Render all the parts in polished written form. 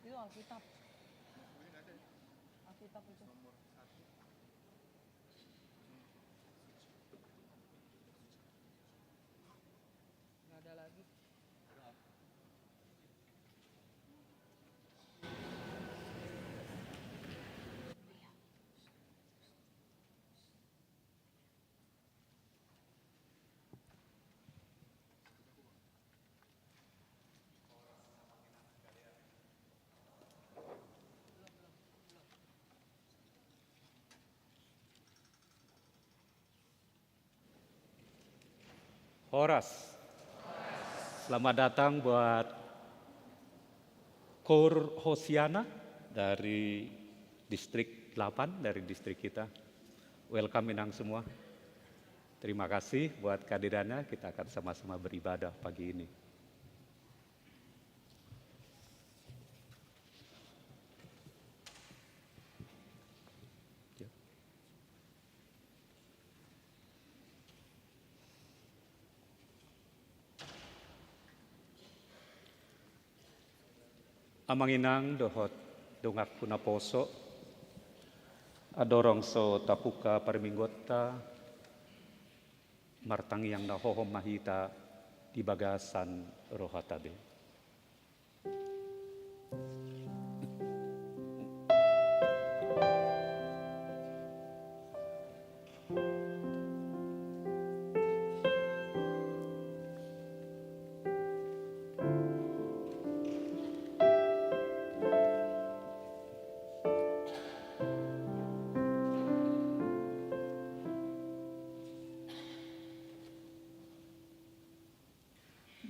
Itu Alkitab. Alkitab itu. Nggak ada lagi. Horas. Selamat datang buat Kor Hosiana dari distrik 8, dari distrik kita. Welcome Minang semua. Terima kasih buat kehadirannya, kita akan sama-sama beribadah pagi ini. Amanginang dohot dongak puna poso, adorong so tapuka parminggota, martang yang nahohom mahita di bagasan rohatabe.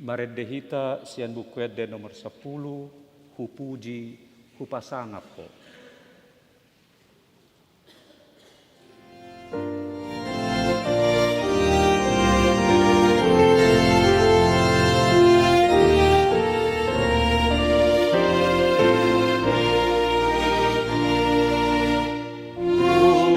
Maredehita sian bukuet de nomor 10, hupuji, hupasangap po. Among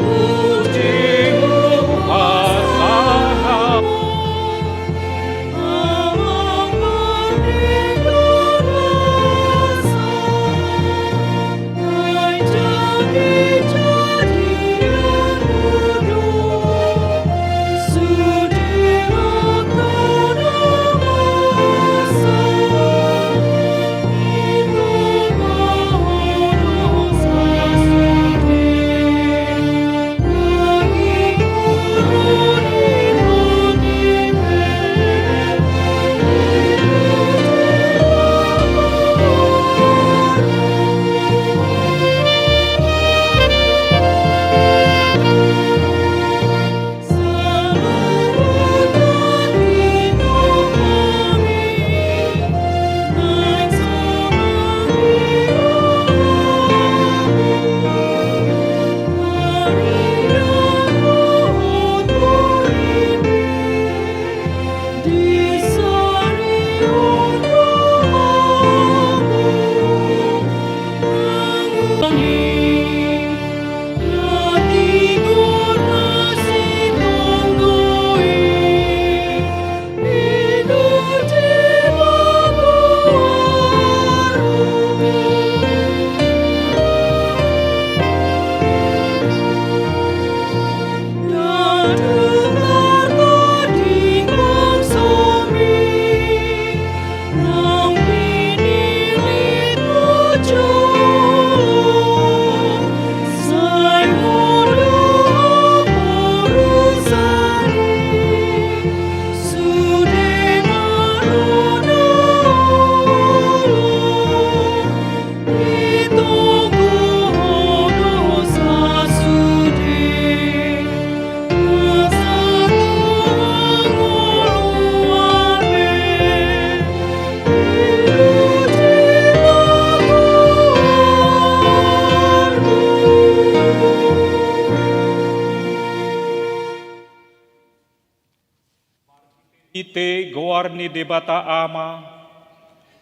Ite goarni debata ama,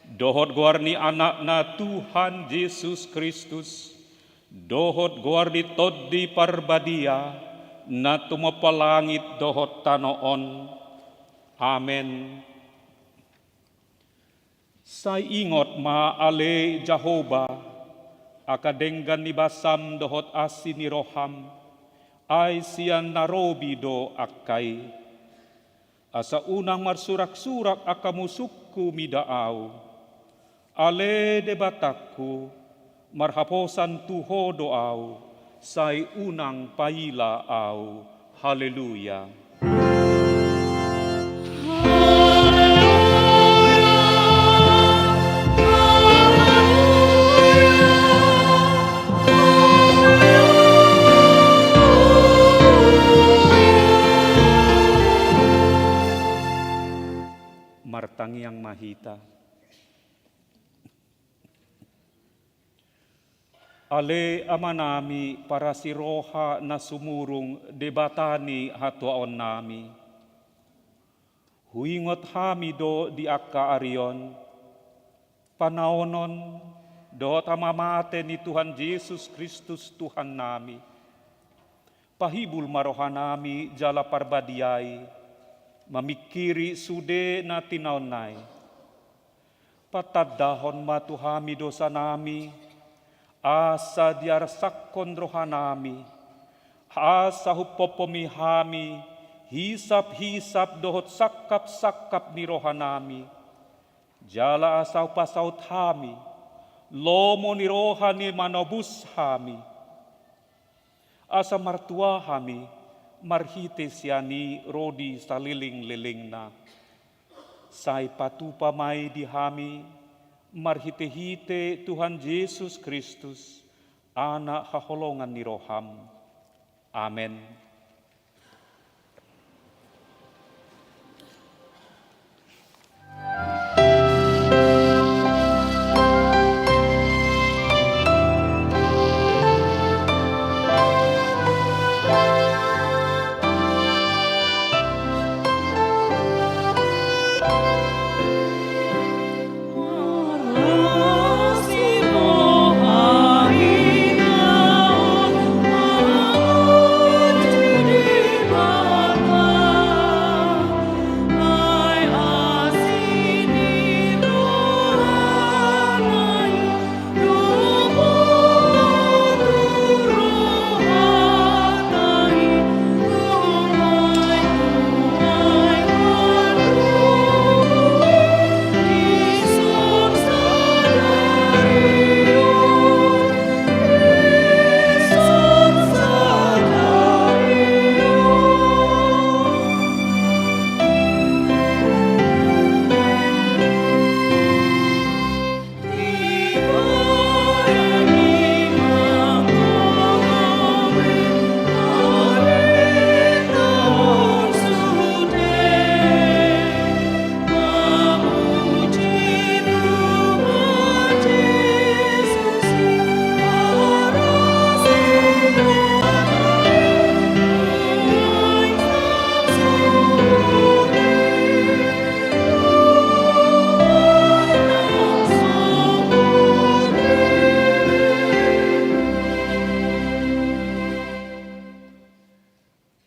dohot goarni anakna Tuhan Yesus Kristus, dohot goarni toddi parbadia, na tumapalangit dohot tanoon. Amen. Say ingot maale Jehovah, akadenggan ni basam dohot asin ni roham, ay siyan narobi do akay. Asa unang marsurak-surak akamusukku midaaw, ale debatakku, marhaposan tuho doaw, say unang pailaaw. Haleluya. Martangiang mahita. Ale amanami para siroha na sumurung debatani hatuaon nami. Huingot hami do di akka arion, panaonon do tamamate ni Tuhan Yesus Kristus Tuhan nami. Pahibul marohanami jala parbadiai, mamikiri sude na tinaunay. Patadahon matuhami dosa nami, asa diarsakon rohanami, asa hupopomihami, hisap-hisap dohot sakap-sakap ni rohanami. Jala asa upasaut hami, lomo ni rohani manobus hami. Asa martua hami, marhite siani rodi saliling-liling na. Say patupa may dihami, marhite-hite Tuhan Yesus Kristus, anak haholongan ni roham. Amen.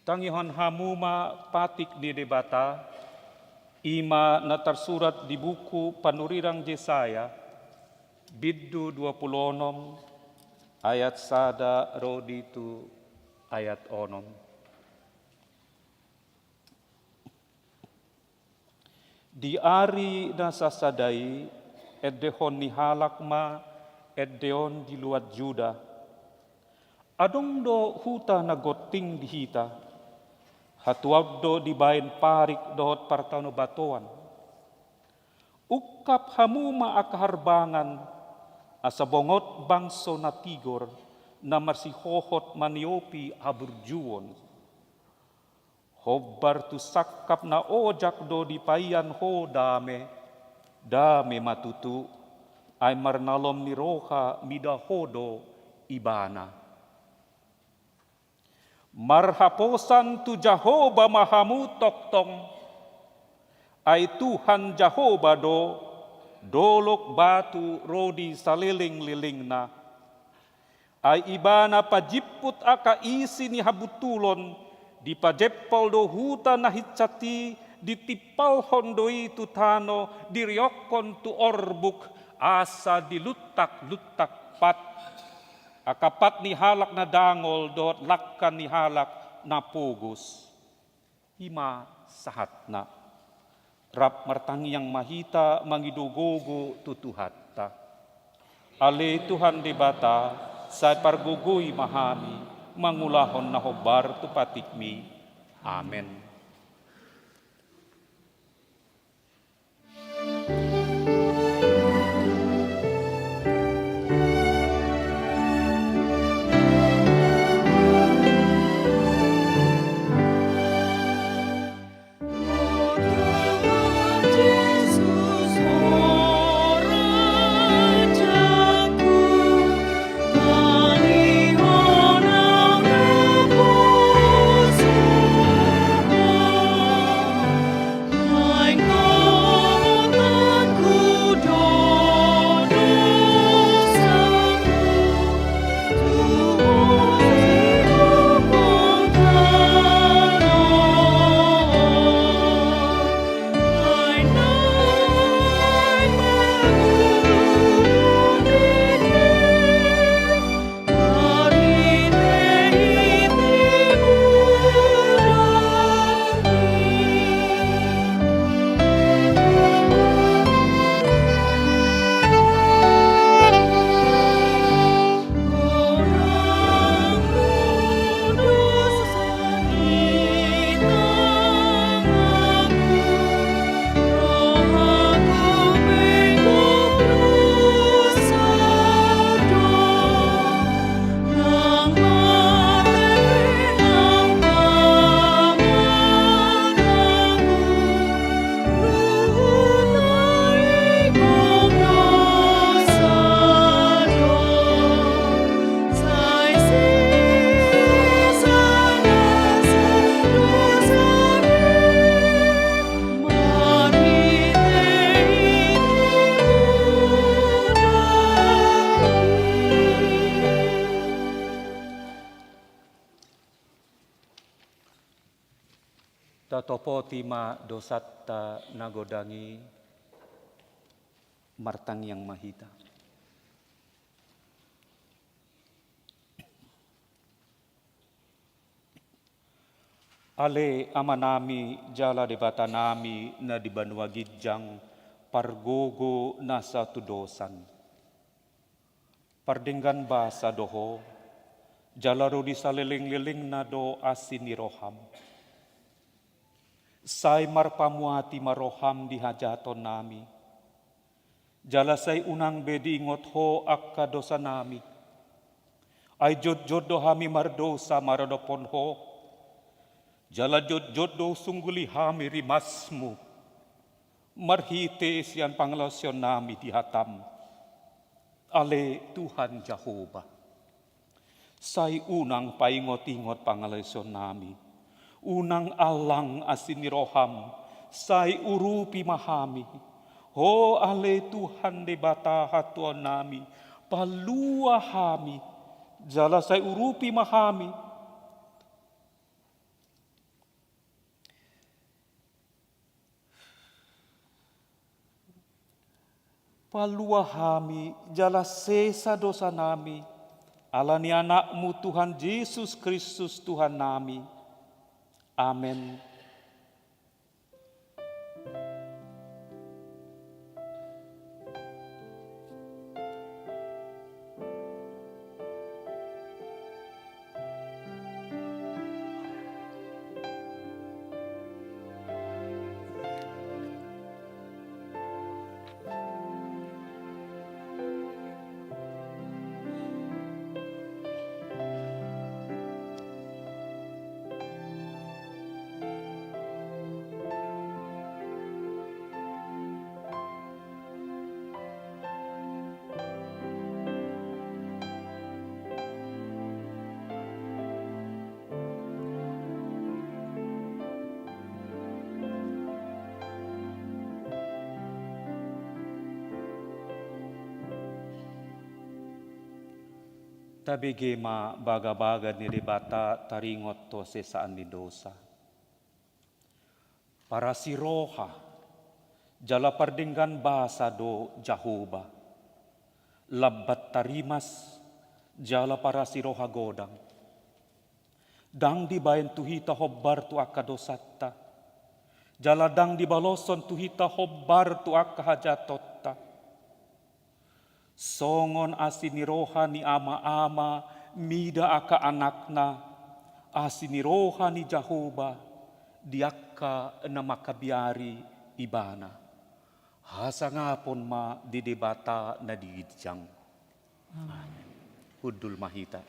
Tangihon hamuma patik di debata, ima na tersurat di buku Panurirang Yesaya, biddu 26, ayat sada rodi tu ayat onom. Di ari nasasadai, edehon ni halakma, edeon di luat Juda. Adong do huta na goting di hita, hatuag do di bayan parik dohot partano batuan. Ukap hamuma akaharbangan, asa bongot bangso na tigor, na marsihohot maniopi aburjuon. Hobbar tu sakap na ojak do di payan ho dame, dame matutu, ay marnalom ni roha midahodo ibana. Marhaposan tu Jehovah mahamu toktong, ai Tuhan Jehovah dolok batu rodi saliling-lilingna. Ai ibana pajiput aka isi ni habutulon, di pajepal do huta nahicati, ditipal hondoi tutano, diriokon tu orbuk, asa dilutak-lutak pat. Akapat ni halak na dangol, dot lakkan ni halak na pugus. Hima sahat na. Rap martangi yang mahita mangidugogo tutuhatta. Ale Tuhan debata, sa pargugui mahami, mangulahon na hobar tu patikmi. Amen. Tatopo tima dosatta nagodangi martang yang mahita. Ale amanami jala debata nami na di Banua Gijang pargogo nasa tudosan. Pardenggan basa doho jala ro di saliling-liling na do asini roham. Sai marpamuati maroham di hajaton nami. Jala say unang bedi ingot ho akka dosa nami. Ay jod-jod do hami mardosa maradopon ho. Jala jod-jod do sungguli hami rimasmu. Marhite siyan panglasyon nami di hatam. Ale Tuhan Jehovah. Say unang paingot-ingot panglasyon nami. Unang alang asini roham, say urupi mahami. Ho ale Tuhan debata hatuan nami, palua hami, jala say urupi mahami. Palua hami, jala sesa dosa nami, alani anakmu Tuhan Yesus Kristus Tuhan nami. Amin. tabegema baga-baga ni debata taringot to sesaan ni dosa. Para siroha, jala pardinggan basa do Jahoba, labbat tarimas, jala para siroha godang. Dang di bayan tuhita hobbar tu akadosatta, jala dang di baloson tuhita hobbar tu akahajatotta. Songon asiniroha ni ama-ama, mida aka anakna, asiniroha ni Jahoba, diakka na makabiari ibana. Hasa ngapon ma di debata na diidjang. Amen. Hudul mahita.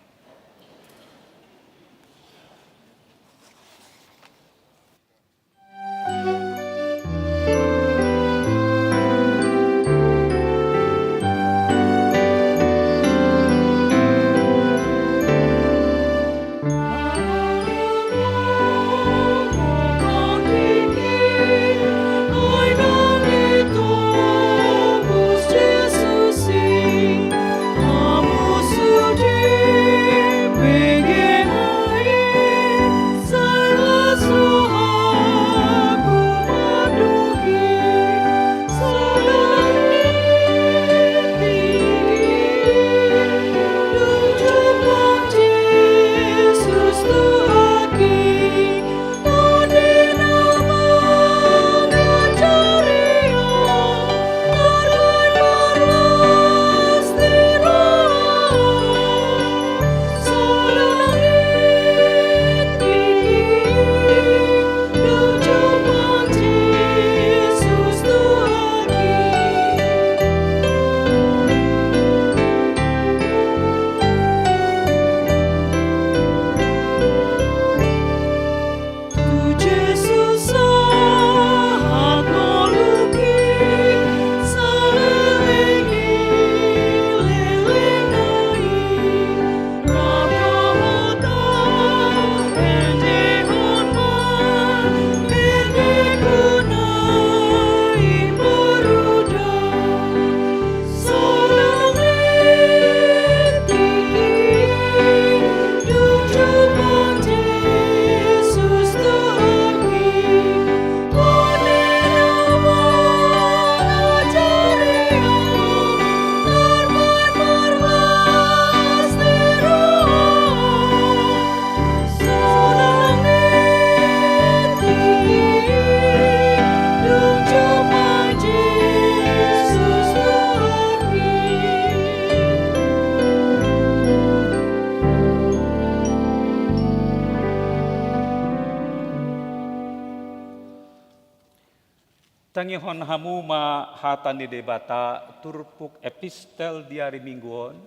Tangihon hamu ma hata ni debata turpuk epistel di hari mingguon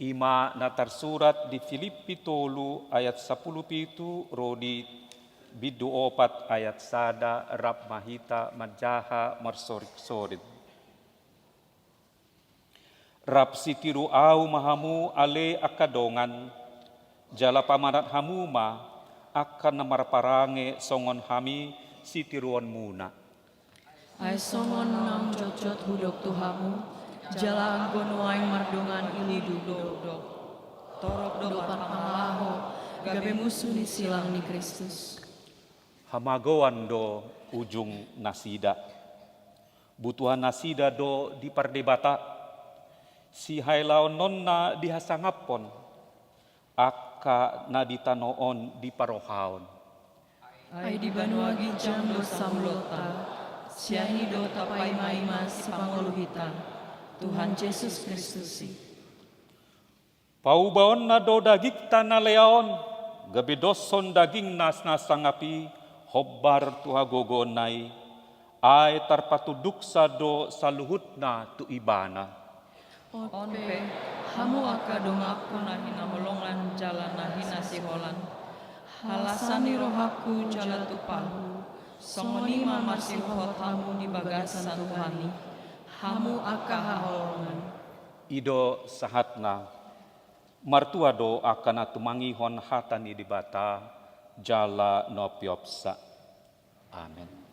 ima natar surat di Filipi tolu ayat 10 pitu rodi bidu opat ayat sada rap mahita majaha marsorik sorit. Rap sitiru au mahamu ale akadongan jala pamarat hamu ma akan namarparange songon hami sitiruan muna. Ay songon nang jojot hudok tuhamu, jala anggon waing mardungan ili dudok. Torok do pangalaho, gabe musuh ni silang ni Kristus. Hamagoan do ujung nasida. Butuhan nasida do di pardebata. Si hailaon nonna dihasangapon. Akka na ditanoon di parohaon. Ay di banua ginjang do samlota. Siahi do tapai maimas panguluhitan Tuhan Yesus Kristus. Paubaon na do dagikta na leaon, gabidoson daging nas-nasangapi, hobbar tuhagogonay, ay tarpatuduk sa do saluhut na tu ibana. Onpe, hamu akadongak ko na hinamulongan jalan na hinasiholan, halasan ni rohaku jala tupahu, songonima masih hamu di bagasan Tuhani, hamu akahaholongan. Ido sahatna, martua do akan atumangihon hatani dibata, jala nopiopsa. Amin.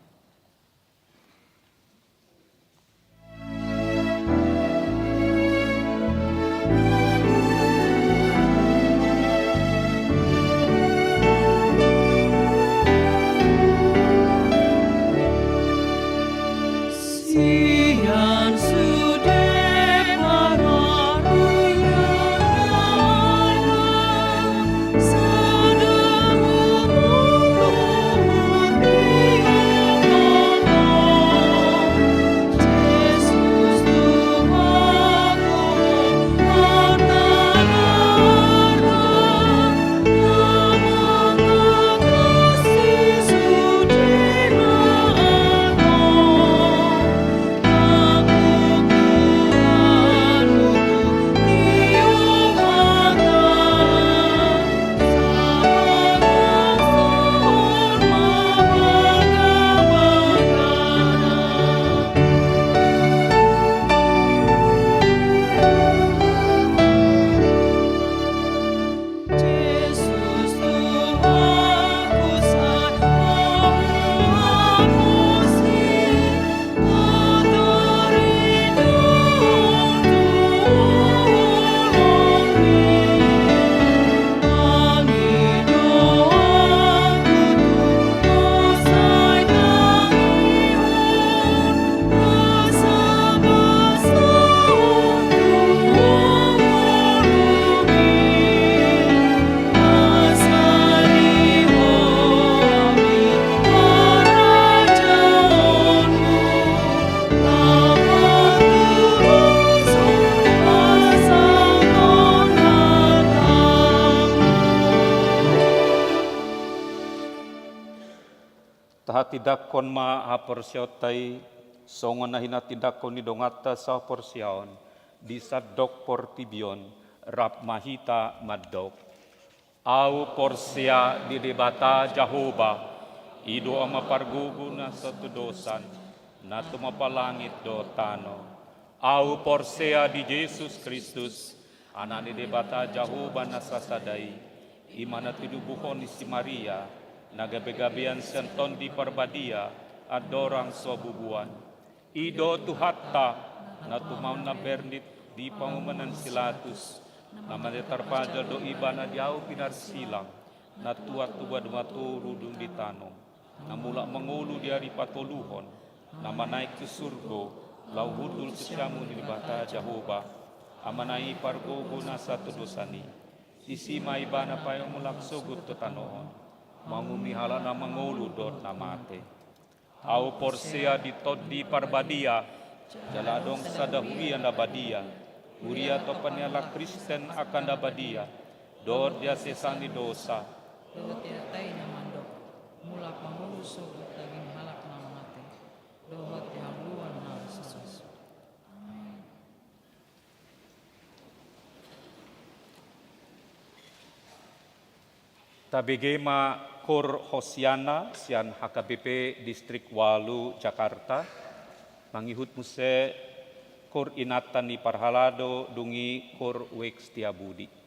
tidakon ma haporsiotai songon na hinatidakon ni dongata sa porsiaon di sadok portibion rap mahita maddok. Au porsia di debata Jahoba ido ama pargugu na satu dosan na tumapalangit do tano. Au porsia di Yesus Kristus anani debata Jahoba na sasadai imana tidubuhon ni si Maria nagabegabian senton di parbadia adorang sobubuan. Ido tuhatta na tumaw na bernit di pamumanan silatus na manetarpaja do iba na diaw pinarsilang na tuwa-tuwa dumaturo dun di tanong na mula mangulu di ari patuluhon na manaik ke surgo lau hudul sesyamu ni bata Jahoba amanai pargogo na satu dosani isima iba na payong mulak sugut to tanohon mangumihala na mangulu dot na mate. Au porsia di todi parbadia jaladong sadahuia na badia uria to panyala Kristen akan da badia dor dia sesani dosa Dohot yatai na mandok, mulak mahulu sogut daging halak na mate. Dohot haluan na sesus. Tabegema Kur Hosiana sian HKBP Distrik Walu Jakarta mangihut muse Kur Inatan ni Parhalado dungi Kur Wek Setiabudi.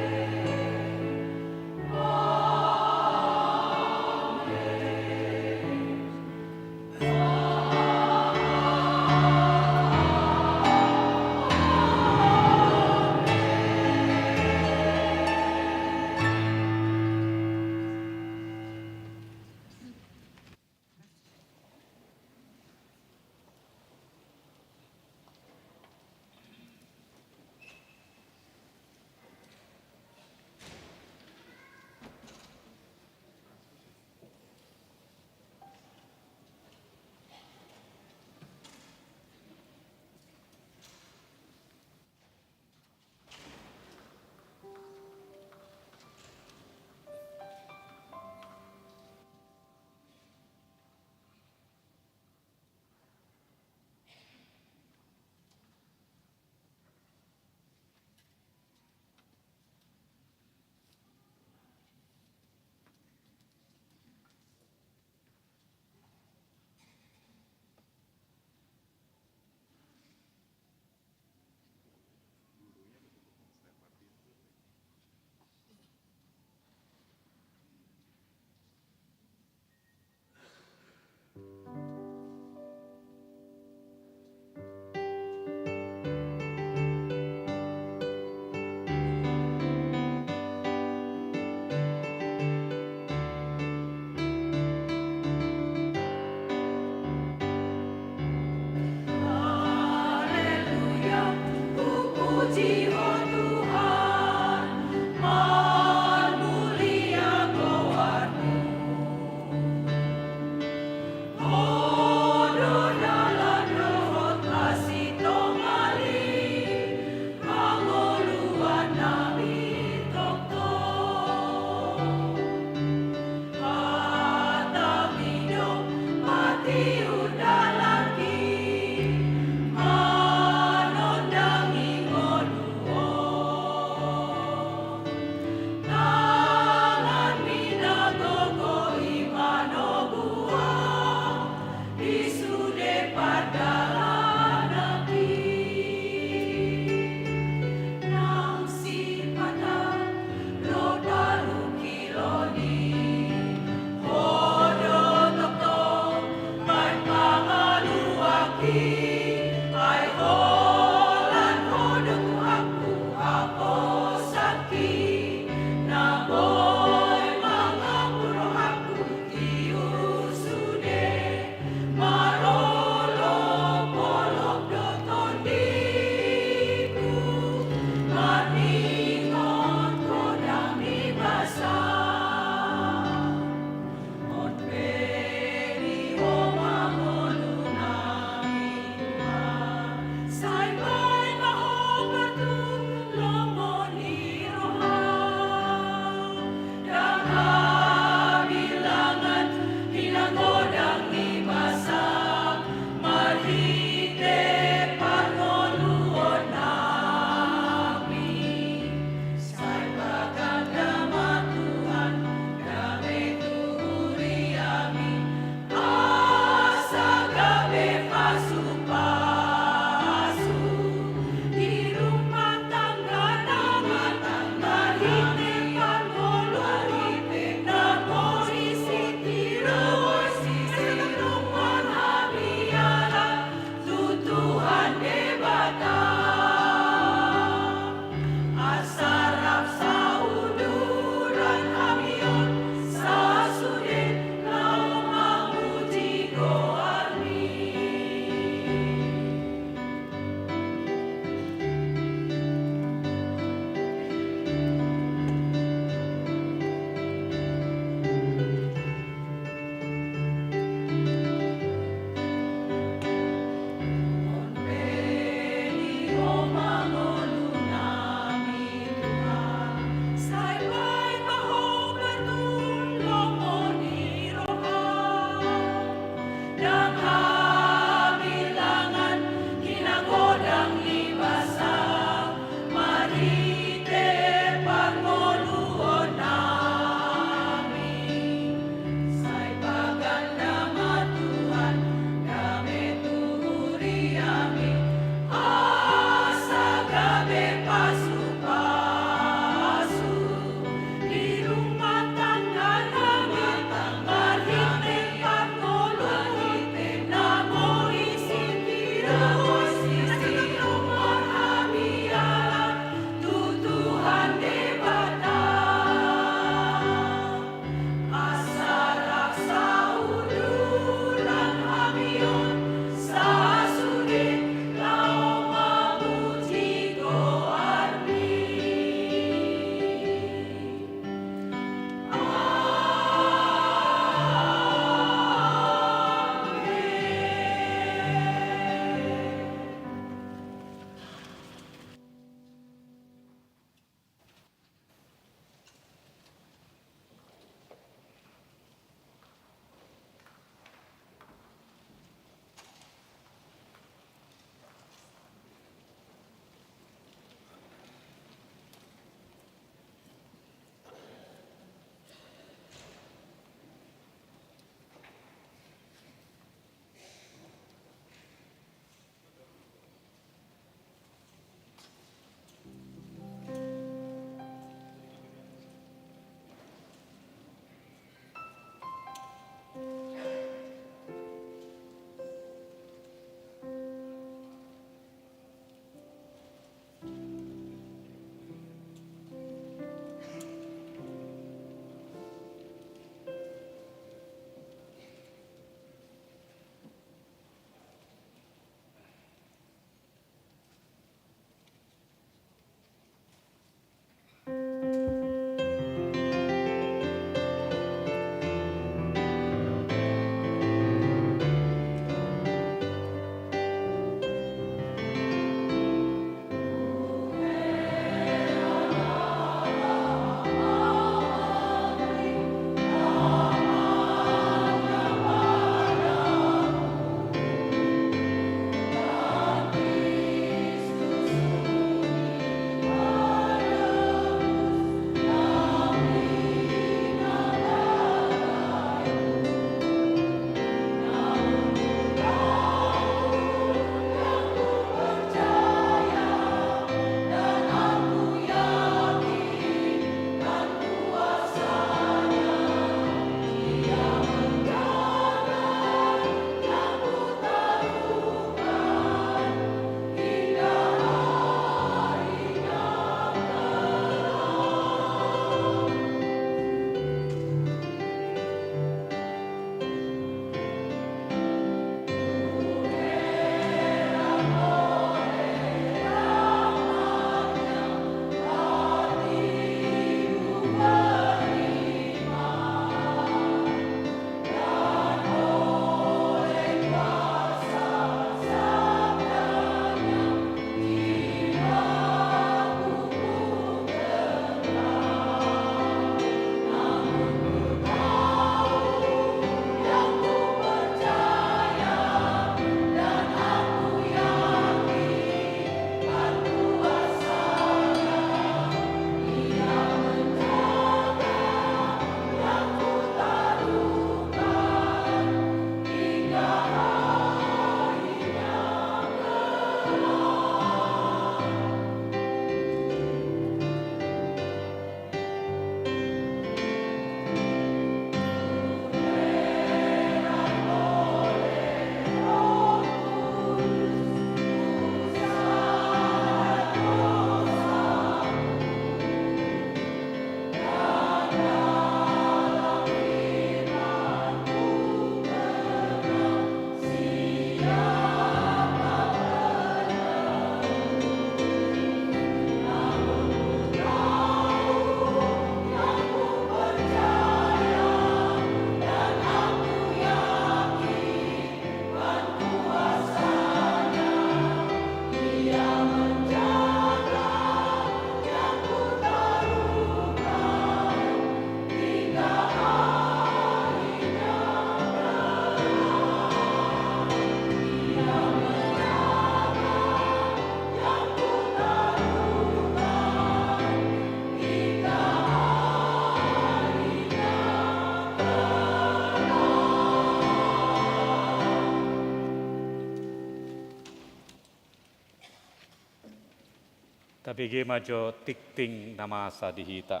Tabigi majo tikting nama sadihita.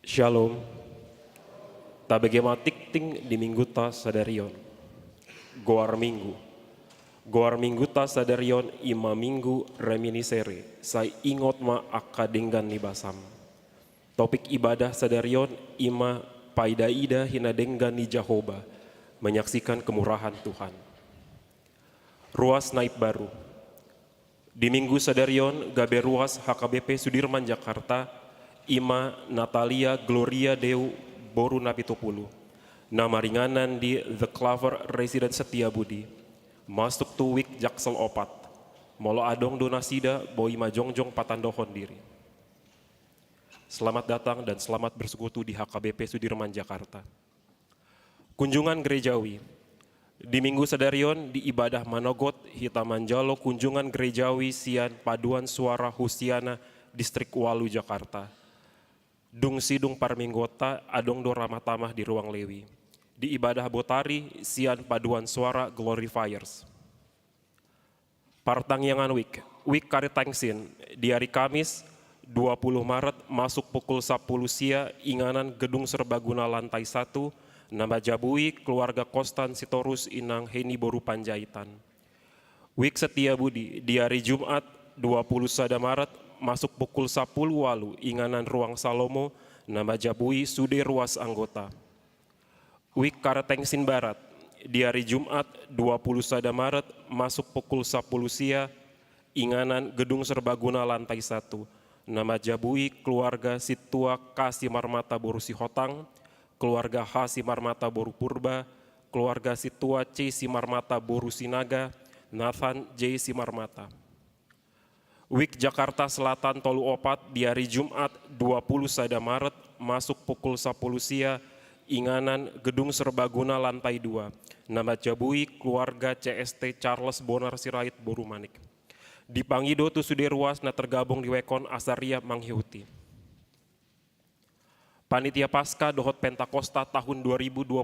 Shalom. Tabagema tikting di minggu ta sadarion. Goar minggu. Goar minggu ta sadarion ima minggu reminiscere. Sai ingot ma akadenggan ni basam. Topik ibadah sadarion ima paidaida hinadenggan ni Jehovah. Menyaksikan kemurahan Tuhan. Ruas naib baru. Di minggu sadarion gabe ruas HKBP Sudirman Jakarta ima Natalia Gloria Deu Boru Napitupulu. Nama ringanan di The Clover Residence Setiabudi. Masuk tu week Jaksel Opat. Molo adong donasida boi majongjong patandohon diri. Selamat datang dan selamat bersekutu di HKBP Sudirman Jakarta. Kunjungan gerejawi. Di minggu sadarion di ibadah Manogot Hitamanjalo kunjungan gerejawi Sian Paduan Suara Husiana Distrik Walu Jakarta. Dung sidung parminggota adong do ramah-tamah di ruang Lewi. Di ibadah Botari, Sian Paduan Suara Glorifiers. Partangyangan Week Karitangsin, di hari Kamis 20 Maret masuk pukul 10 sia inganan Gedung Serbaguna lantai 1, nama Jabui, keluarga Kostan Sitorus Inang Heni Boru Panjaitan. Week Setiabudi, di hari Jumat 20 Maret masuk pukul 10 walu inganan ruang Salomo, nama Jabui Sude ruas anggota. Week Karetengsin Barat, di hari Jumat 20 Maret masuk pukul 10 sia inganan Gedung Serbaguna lantai 1, nama Jabui keluarga Situa K. Simarmata Boru Sihotang, keluarga H. Simarmata Boru Purba, keluarga Situa C. Simarmata Boru Sinaga, Nathan J. Simarmata. Week Jakarta Selatan Tolu Opat di hari Jumat 20 Maret masuk pukul 10 sia inganan Gedung Serbaguna lantai 2. Nama Jabui keluarga CST Charles Bonar Sirait Boru Manik. Di Pangido tu sudah ruas na tergabung di Wekon Asaria Manghiuti. Panitia Pasca Dohot Pentakosta tahun 2025.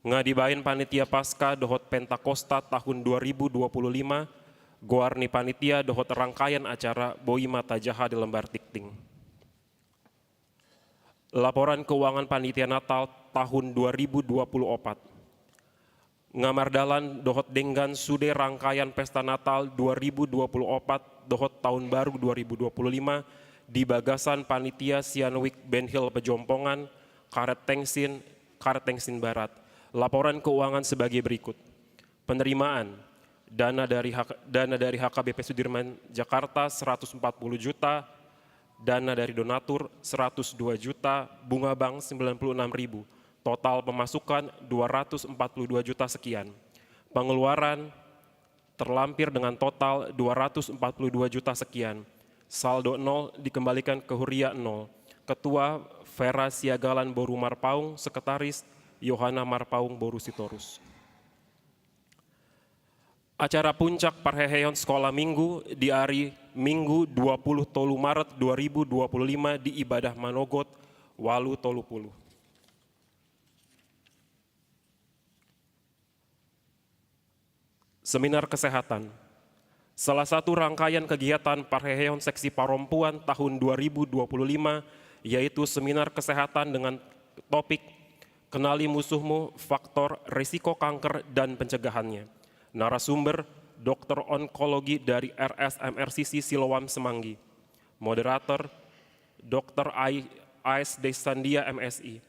Ngadibain Panitia Pasca Dohot Pentakosta tahun 2025. Goarni panitia dohot rangkaian acara boi mata jaha di lembar tikting. Laporan keuangan panitia Natal tahun 2024. Ngamardalan dohot denggan sude rangkaian pesta Natal 2024 dohot tahun baru 2025 di bagasan panitia Sianwik Benhil Pejompongan, Karet Tengsin Barat. Laporan keuangan sebagai berikut. Penerimaan dana dari HKBP Sudirman Jakarta 140 juta, dana dari donatur 102 juta, bunga bank 96.000, total pemasukan 242 juta sekian. Pengeluaran terlampir dengan total 242 juta sekian. Saldo 0 dikembalikan ke Huria 0. Ketua Vera Siagalan Boru Marpaung, Sekretaris Yohana Marpaung Boru Sitorus. Acara puncak Parheheon Sekolah Minggu di hari Minggu 20 Tolu Maret 2025 di ibadah Manogot, Walu Tolupulu. Seminar Kesehatan. Salah satu rangkaian kegiatan Parheheon Seksi Perempuan tahun 2025 yaitu seminar kesehatan dengan topik Kenali Musuhmu, Faktor Risiko Kanker dan Pencegahannya. Narasumber Dokter Onkologi dari RSMRCC Siloam Semanggi. Moderator Dr. Ais Desandia MSI.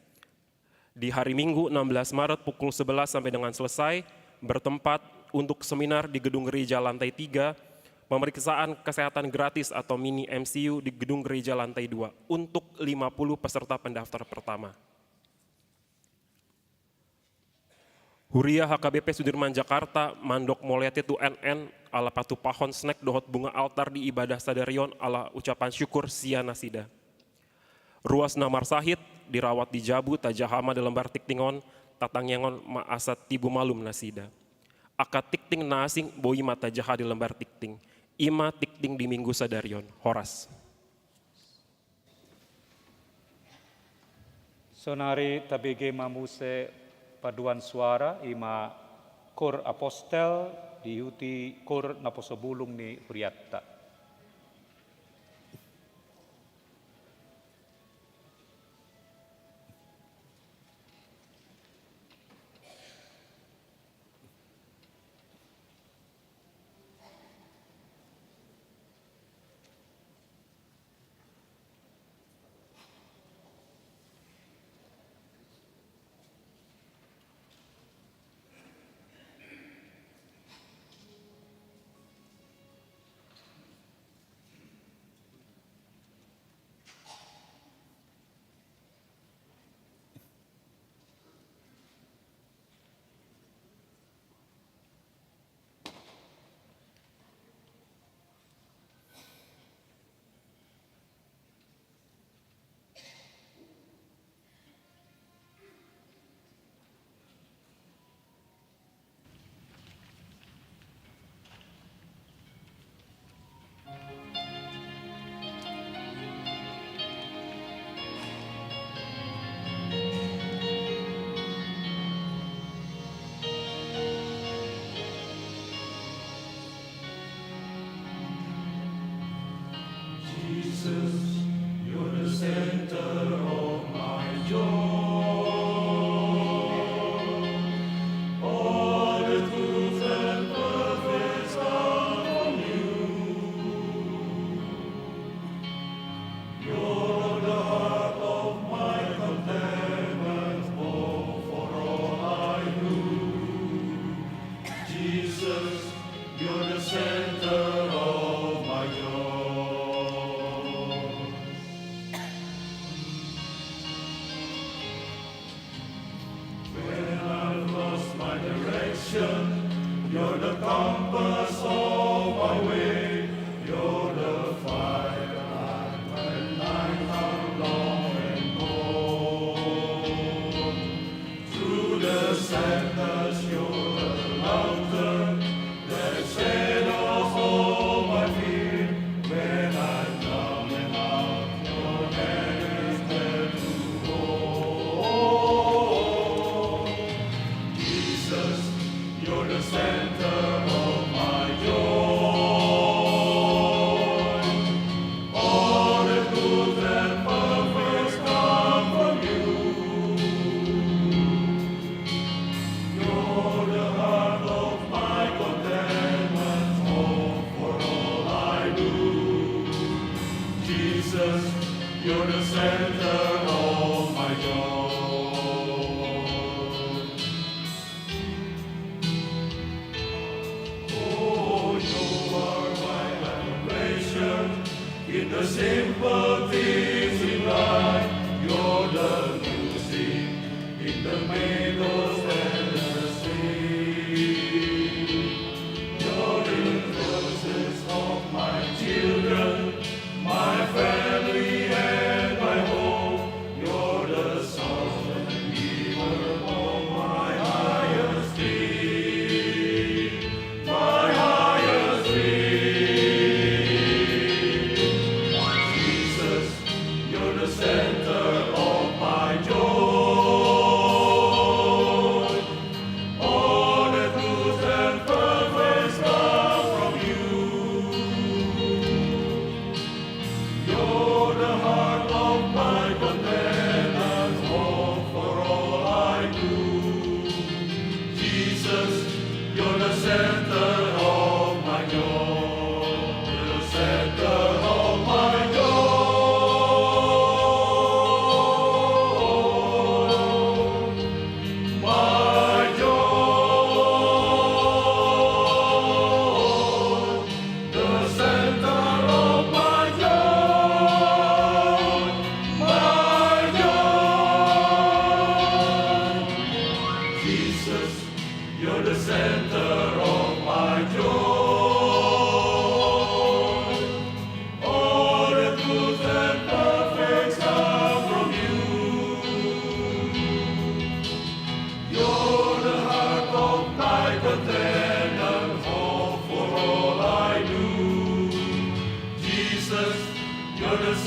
Di hari Minggu 16 Maret pukul 11 sampai dengan selesai bertempat untuk seminar di Gedung Gereja lantai 3, pemeriksaan kesehatan gratis atau mini MCU di Gedung Gereja lantai 2 untuk 50 peserta pendaftar pertama. Huria HKBP Sudirman Jakarta mandok moleati tu NN ala patu pahon snack dohot bunga altar di ibadah sadarion ala ucapan syukur siana sida. Ruas Namar Sahid dirawat di Jabu tajahama di lembar tiktingon tatangyangon maasat tibu malum nasida. aka tikting nasing boi mata jaha di lembar tikting. Ima tikting di minggu sadarion. Horas. Sonari tabege mamuse paduan suara ima kor apostel diuti kor naposobulung ni Priatta. Center of my joy. You're the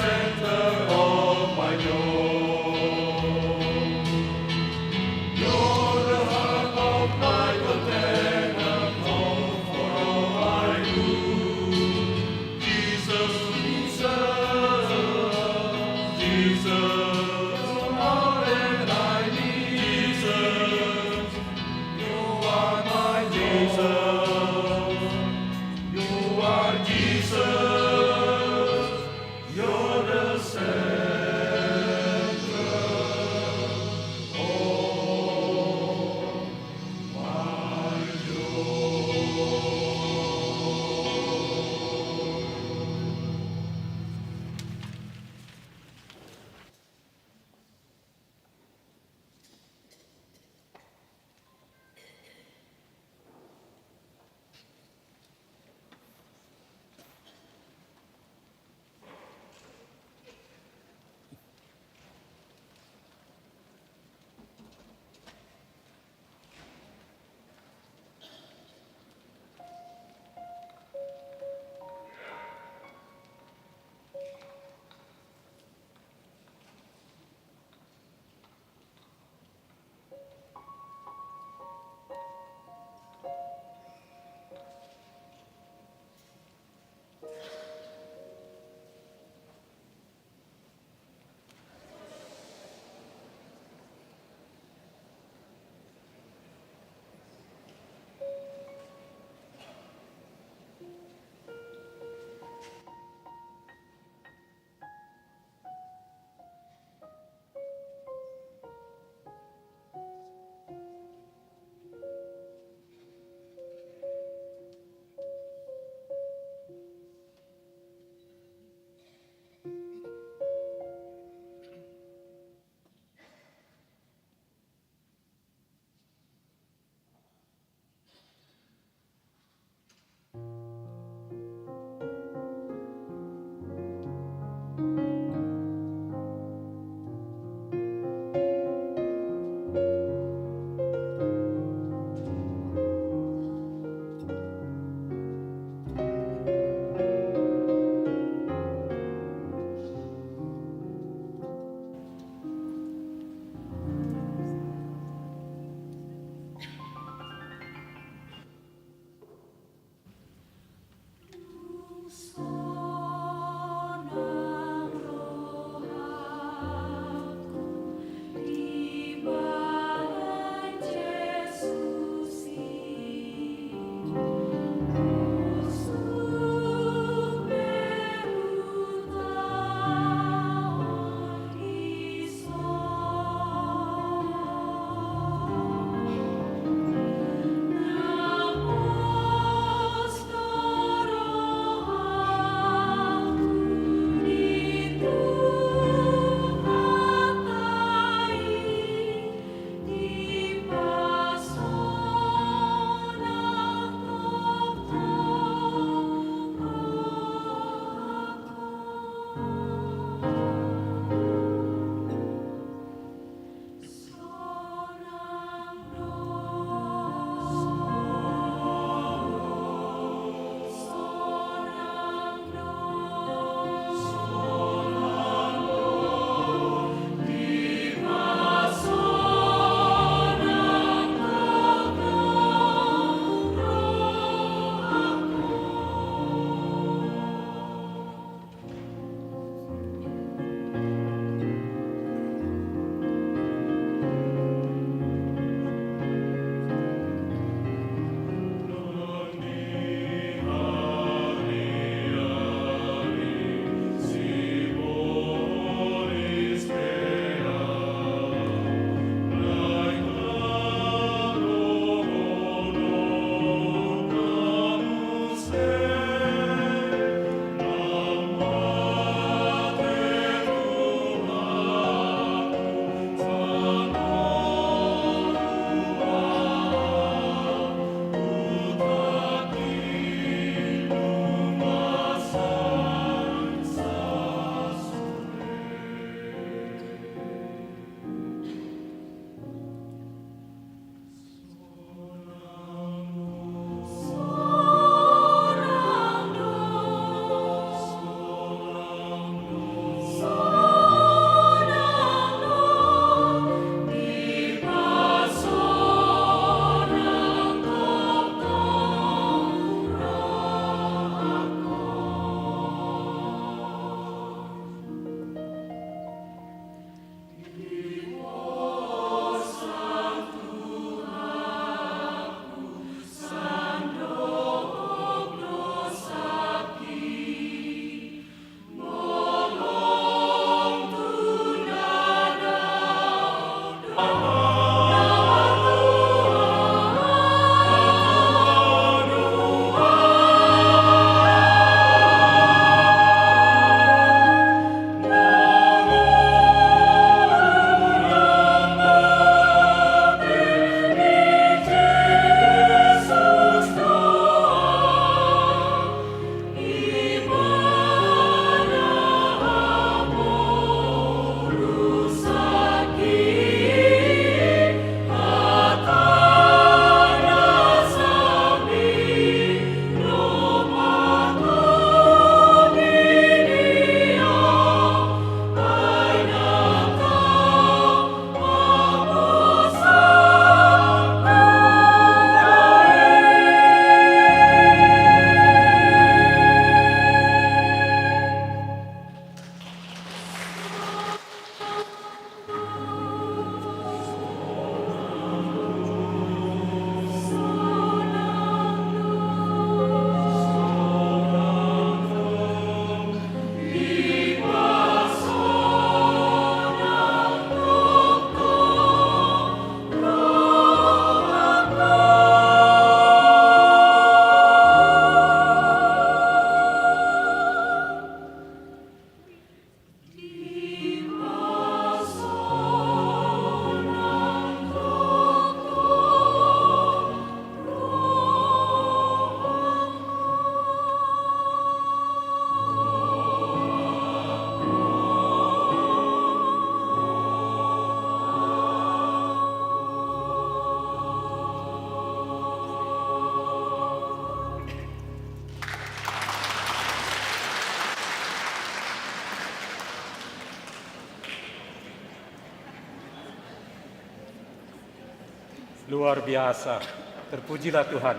Luar biasa. Terpujilah Tuhan.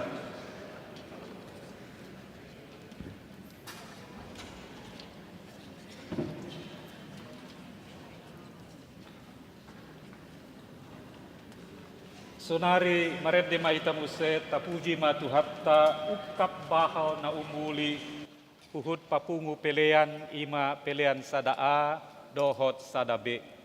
Sonari maredde maita muse tapuji matuhatta ukap bahal na umuli huhud papungu pelean ima pelean sadaa dohot sadabe.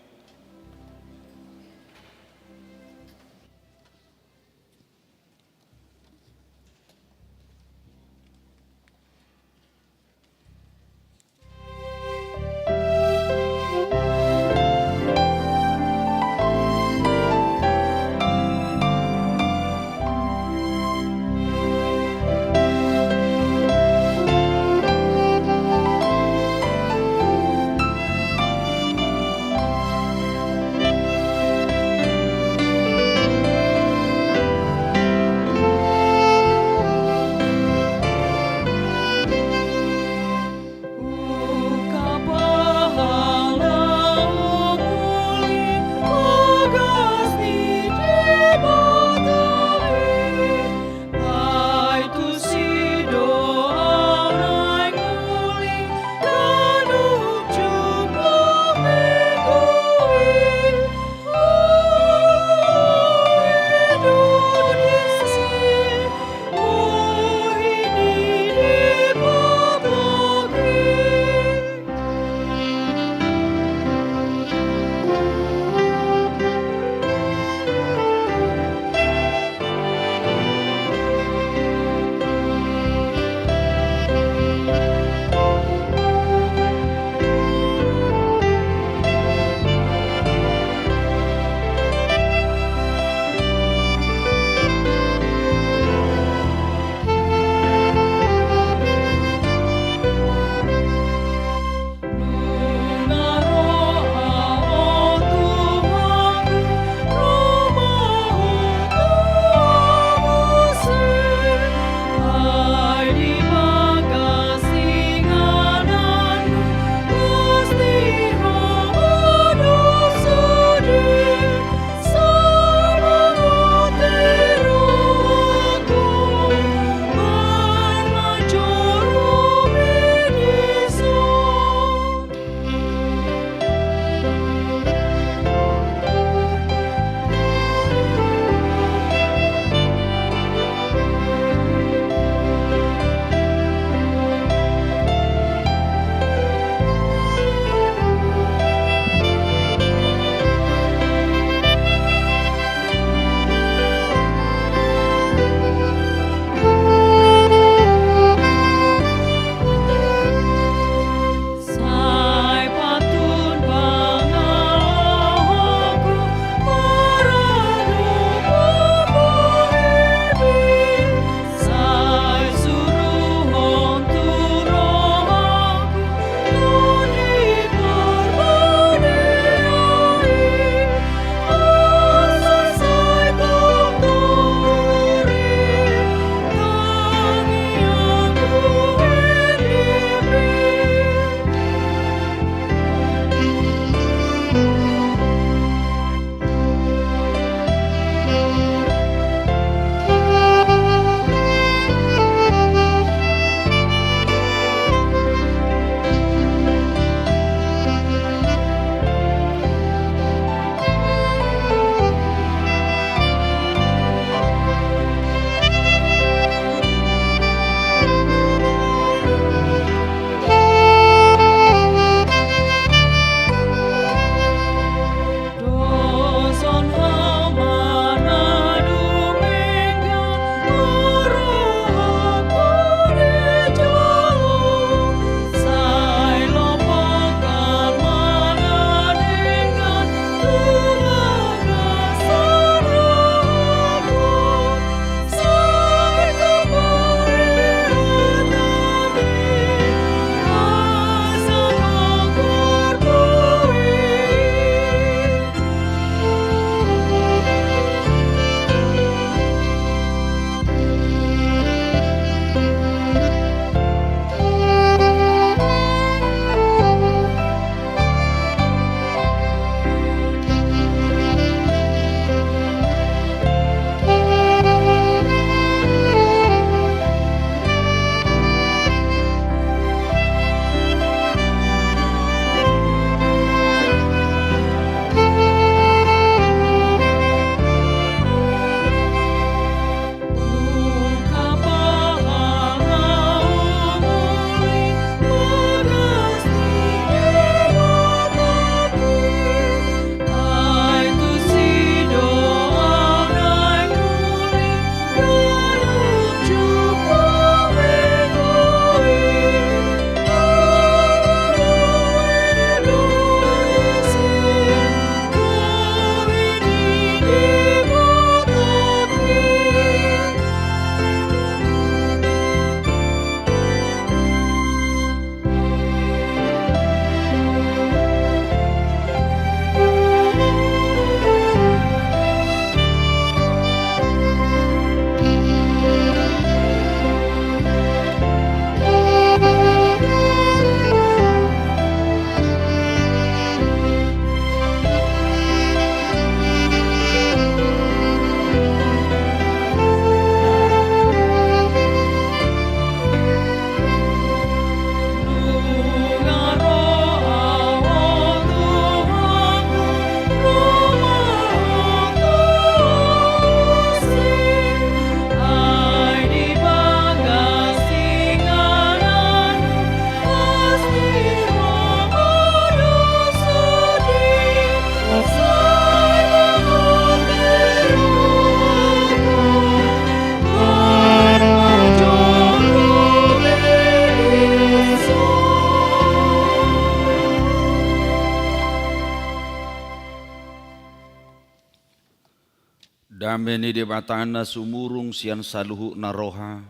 Dameni di batana sumurung sian saluhu naroha.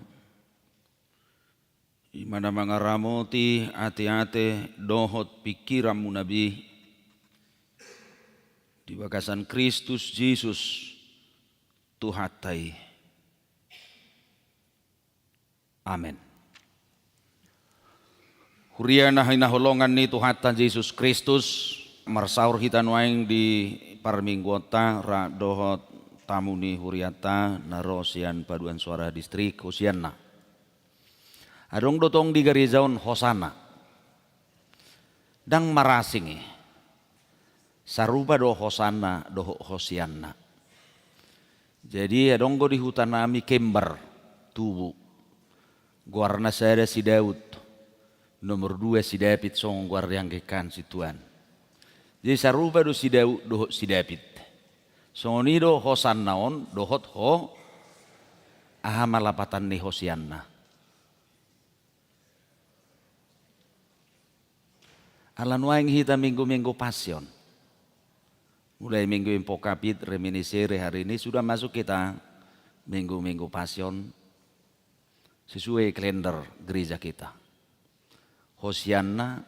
Imana mangaramoti ate-ate dohot pikiranmu nabi. Di bakasan Kristus Yesus Tuhatai. Amin. Huriana hina holongan ni Tuhatan Yesus Kristus. Marsaur hitan waing di parminggota ra dohot tamuni huriata narosian paduan suara distrik Hosianna. Adong dotong di garizaon Hosana. Dang marasingi. Sarupa do Hosana do Hosianna. Jadi adong go di hutan nami kembar tubuh. Guarna saya si Daud. Nomor 2 si David song guar yang kekan si Tuhan. Jadi sarupa do si Daud do si David. Songoni do hosan naon dohot ho aha malapatan ni Hosianna. Alan waing hita minggu-minggu pasion. Mulai minggu impokapit reminiscere hari ini sudah masuk kita minggu-minggu pasion sesuai kalender gereja kita. Hosianna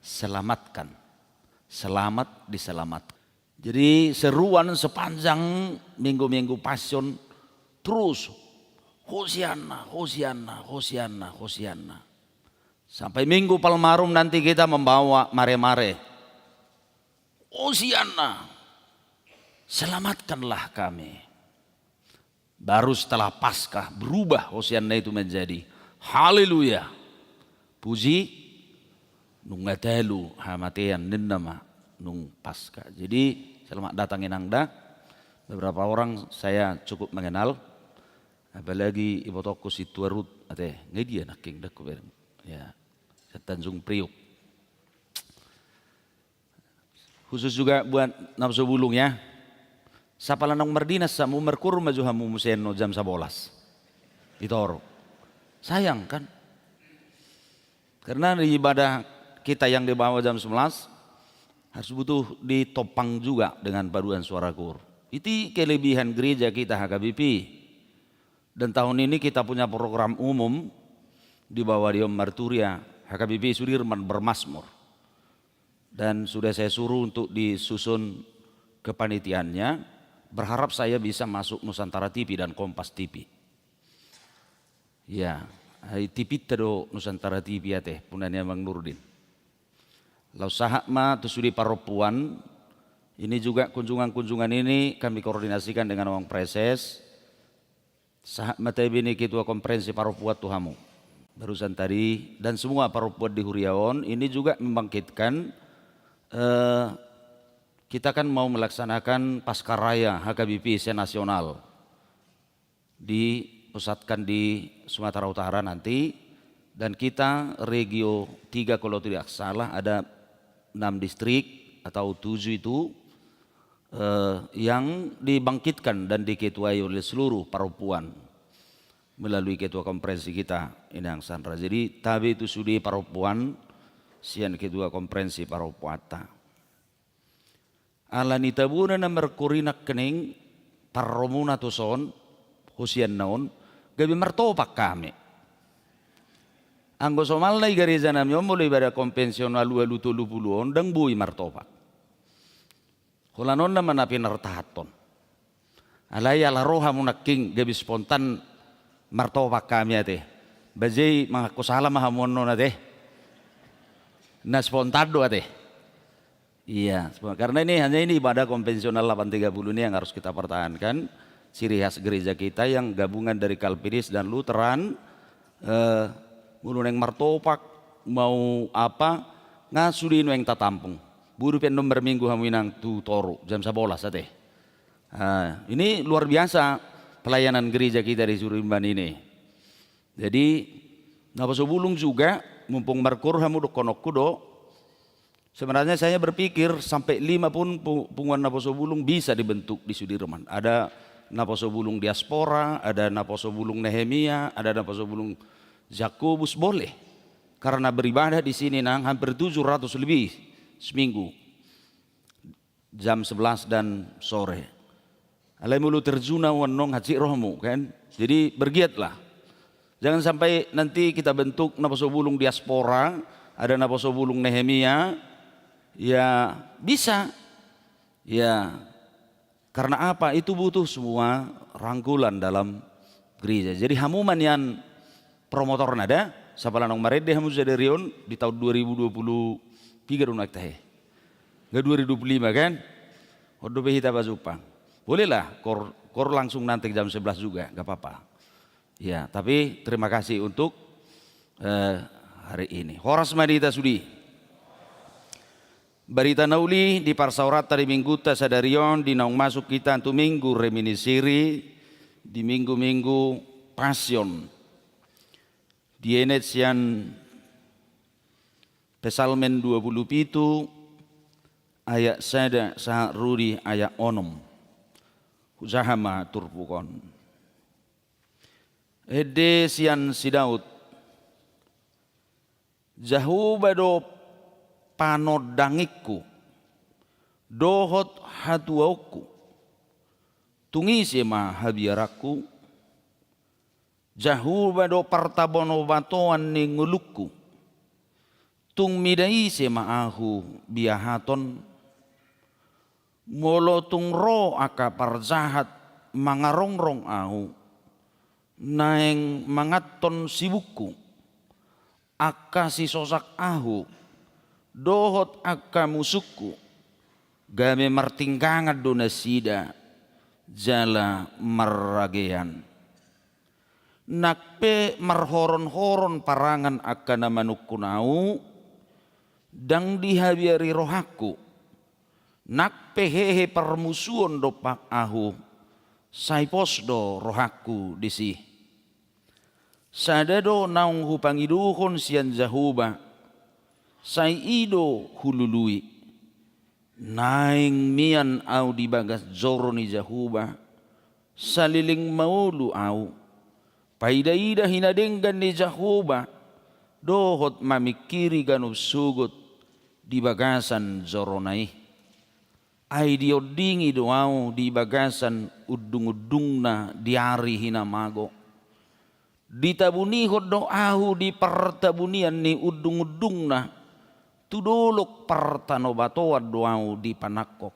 selamatkan, selamat diselamatkan. Jadi seruan sepanjang minggu-minggu pasion terus Hosianna, Hosianna, Hosianna, Hosianna. Sampai minggu Palmarum nanti kita membawa mare-mare. Hosianna, selamatkanlah kami. Baru setelah Paskah berubah Hosianna itu menjadi haleluya. Puji nungatelu hamatean nindama nung Paskah. Jadi selamat datang Inangda. Beberapa orang saya cukup mengenal. Apalagi Ibu Toko si Tuarut ate ngedia naking dak bereng. Ya. Tanjung Priuk. Khusus juga buat nafsu bulung ya. Sapa lanang merdinas samu merkur maju hamu museno jam 11. Ditoro. Sayang kan? Karena di ibadah kita yang dibawa jam 11 harus butuh ditopang juga dengan paduan suara kur. Itu kelebihan gereja kita HKBP. Dan tahun ini kita punya program umum di bawah Diom Marturia HKBP Sudirman bermasmur. Dan sudah saya suruh untuk disusun kepanitiaannya. Berharap saya bisa masuk Nusantara TV dan Kompas TV. Ya, TV tedo Nusantara TV ya teh punanya Bang Nurdin. Lau sahakma tusudi paropuan, ini juga kunjungan-kunjungan ini kami koordinasikan dengan Wang Preses. Sahakma tebi ini ketua konferensi paropuat tuhamu. Barusan tadi dan semua paropuat di Huriaon ini juga membangkitkan kita kan mau melaksanakan Pascaraya HKBP Nasional dipusatkan di Sumatera Utara nanti dan kita regio 3 kalau tidak salah ada 6 distrik atau 7 itu yang dibangkitkan dan diketuai oleh seluruh paropuan melalui ketua konferensi kita Inang Sandra. Jadi tabi itu sudi paropuan sian ketua konferensi paropuata. Ala ni tabuna na merkurinak kening paromuna tuson husian naon gabi mertopak kami. Anggo somal na igariza namyo mulai pada konvensional walu tulu puluon dang bui martopak. Hulanon naman na pinartahaton. Alay ala roha munaking gabi spontan martopak kami ate. Bajay mga kusala mahamono na te. Na spontado ate. Iya, karena ini ibadah konvensional 830 ini yang harus kita pertahankan. Ciri khas gereja kita yang gabungan dari Kalvinis dan Lutheran. Muluneng martopak mau apa ngasudin yang tatampung buru pen nomor minggu haminang tu toru jam 11 ate. Ini luar biasa pelayanan gereja kita di Surimban ini. Jadi Napasobulung juga mumpung markur hamu do konok kudo. Sebenarnya saya berpikir sampai 5 pun punguan Napasobulung bisa dibentuk di Sudirman. Ada Napasobulung diaspora, ada Napasobulung Nehemia, ada Napasobulung Jakobus boleh karena beribadah di sini nang hampir 700 lebih seminggu jam 11 dan sore. Alai mulu terjuna wanong haji rohmu kan. Jadi bergiatlah. Jangan sampai nanti kita bentuk naposobulung diaspora, ada naposobulung Nehemia, ya bisa. Ya, karena apa? Itu butuh semua rangkulan dalam gereja. Jadi hamuman yang promotor nada, sapalan nong marede hamu jaderion di tahun 2023 runak teh. Enggak 2025 kan? Odo behita bazupang. Bolehlah kor langsung nanti jam 11 juga, enggak apa-apa. Ya, tapi terima kasih untuk hari ini. Horas madita sudi. Barita nauli di parsaurat tadi minggu ta sadarion di naung masuk kita untuk minggu reminisiri di minggu-minggu pasion. Di enesian Pesalmen 27 ayat sada sah rudi ayat onom. Uzahama turpukon. Ede sian si Daud. Jahu bado panodangiku. Dohot hatuauku. Tungisi ma habiaraku. Jahu bado partabono batoan ni ngulukku. Tung midai se maahu biahaton. Molo tung ro aka parjahat mangarongrong ahu. Naeng mangaton sibuku. Aka si sosak ahu. Dohot aka musuku. Game martinggangat donasida. Jala maragean. Nakpe marhoron-horon parangan aka namanukunau. Dang dihabiari rohaku. Nakpe hehe permusuon dopak ahu. Saipos do rohaku disi. Sadado naung hupangiduhon sian jahuba. Sai ido hulului. Naing mian au di bagas zoro ni jahuba. Saliling maulu au. Paida-ida hinadenggan ni jahuba. Dohot mamikiri ganub sugut di bagasan zoro nai. Ai diodingi doau di bagasan udung-udungna diari hinamago. Ditabuni doahu di pertabunian ni udung-udungna. Tudolok partanobatoa doau di panakok.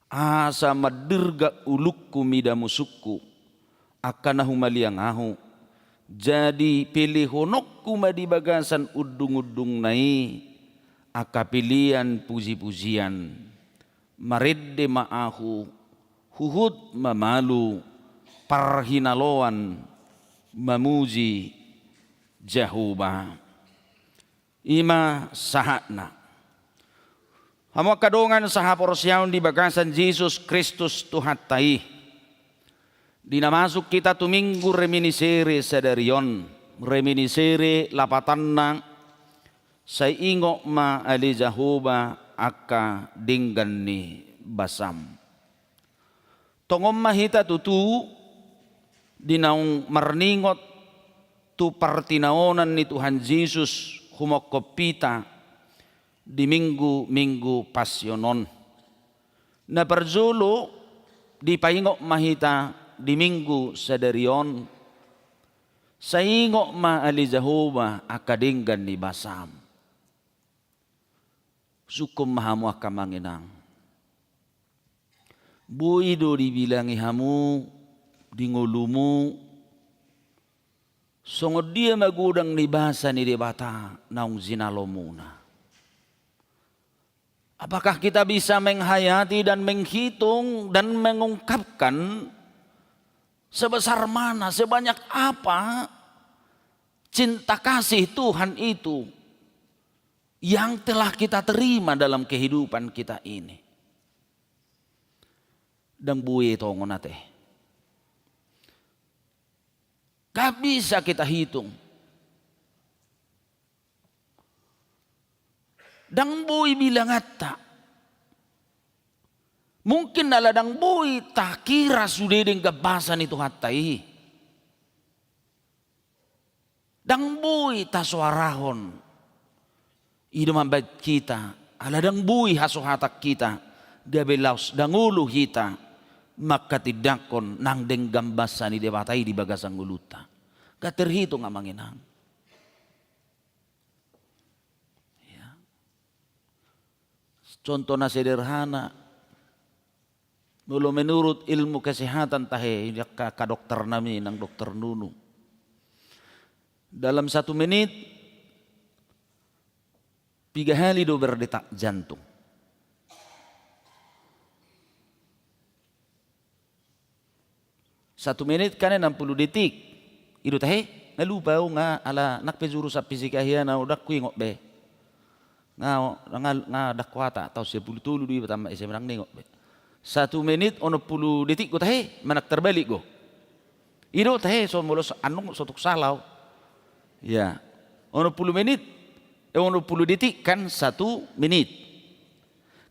Asa madirga ulukku mida musukku. Akanahu maliang ahu. Jadi pilih honokku ma di bagasan udung-udung nai. Aka pilihan puji-pujian. Maridde ma'ahu, huhud mamalu, parhinaloan, mamuji jahuba. Ima sahatna. Hamo kadongan sahaporosyaon di bagasan Jesus Kristus Tuhatai. Dinamasuk kita tuminggu reminisere sadarion, reminisere lapatanna, say ingo ma ali jahuba, aka dinggan ni basam. Tongom mahita tutu dinaung marningot tu partinaonan ni Tuhan Yesus humokopita di minggu pasyonon. Na perjolo di paingok mahita di minggu sadarion sa ingok ma ali Jehova aka dinggan ni basam. Sukum mahamu aka manginang. Buido dibilangi hamu, dingulumu. Songod dia magudang ni basa ni debata naung zinalomuna. Apakah kita bisa menghayati dan menghitung dan mengungkapkan sebesar mana, sebanyak apa cinta kasih Tuhan itu yang telah kita terima dalam kehidupan kita ini. Dan buye tongon nate. Gak bisa kita hitung. Dan buy bilang ata. Mungkin ala dang buy tak kira sudah dengan kebasan itu hatai. Dan buy tak suarahon. Ido mambat kita, aladang bui haso hatak kita, gabelaus dangulu kita, maka tidakon nang denggam basa ni debatai di bagasang uluta. Gak terhitung amanginang. Ya. Contohnya sederhana. Mulu menurut ilmu kesehatan tahe ka dokter nami nang dokter Nunu. Dalam 1 menit 3 kali do berdetak jantung. Satu menit kan 60 detik. Ido tahe nalupa nga ala nakpejuru sa pisikahia na udak kuingok be. Nga dakwata atau 10 tulu di pertama isa menang nengok be. 1 menit 10 detik ko tahe manak terbalik go. Ido tahe so mulos anong sotuk salau. Ya. 10 menit 10 detik kan 1 menit.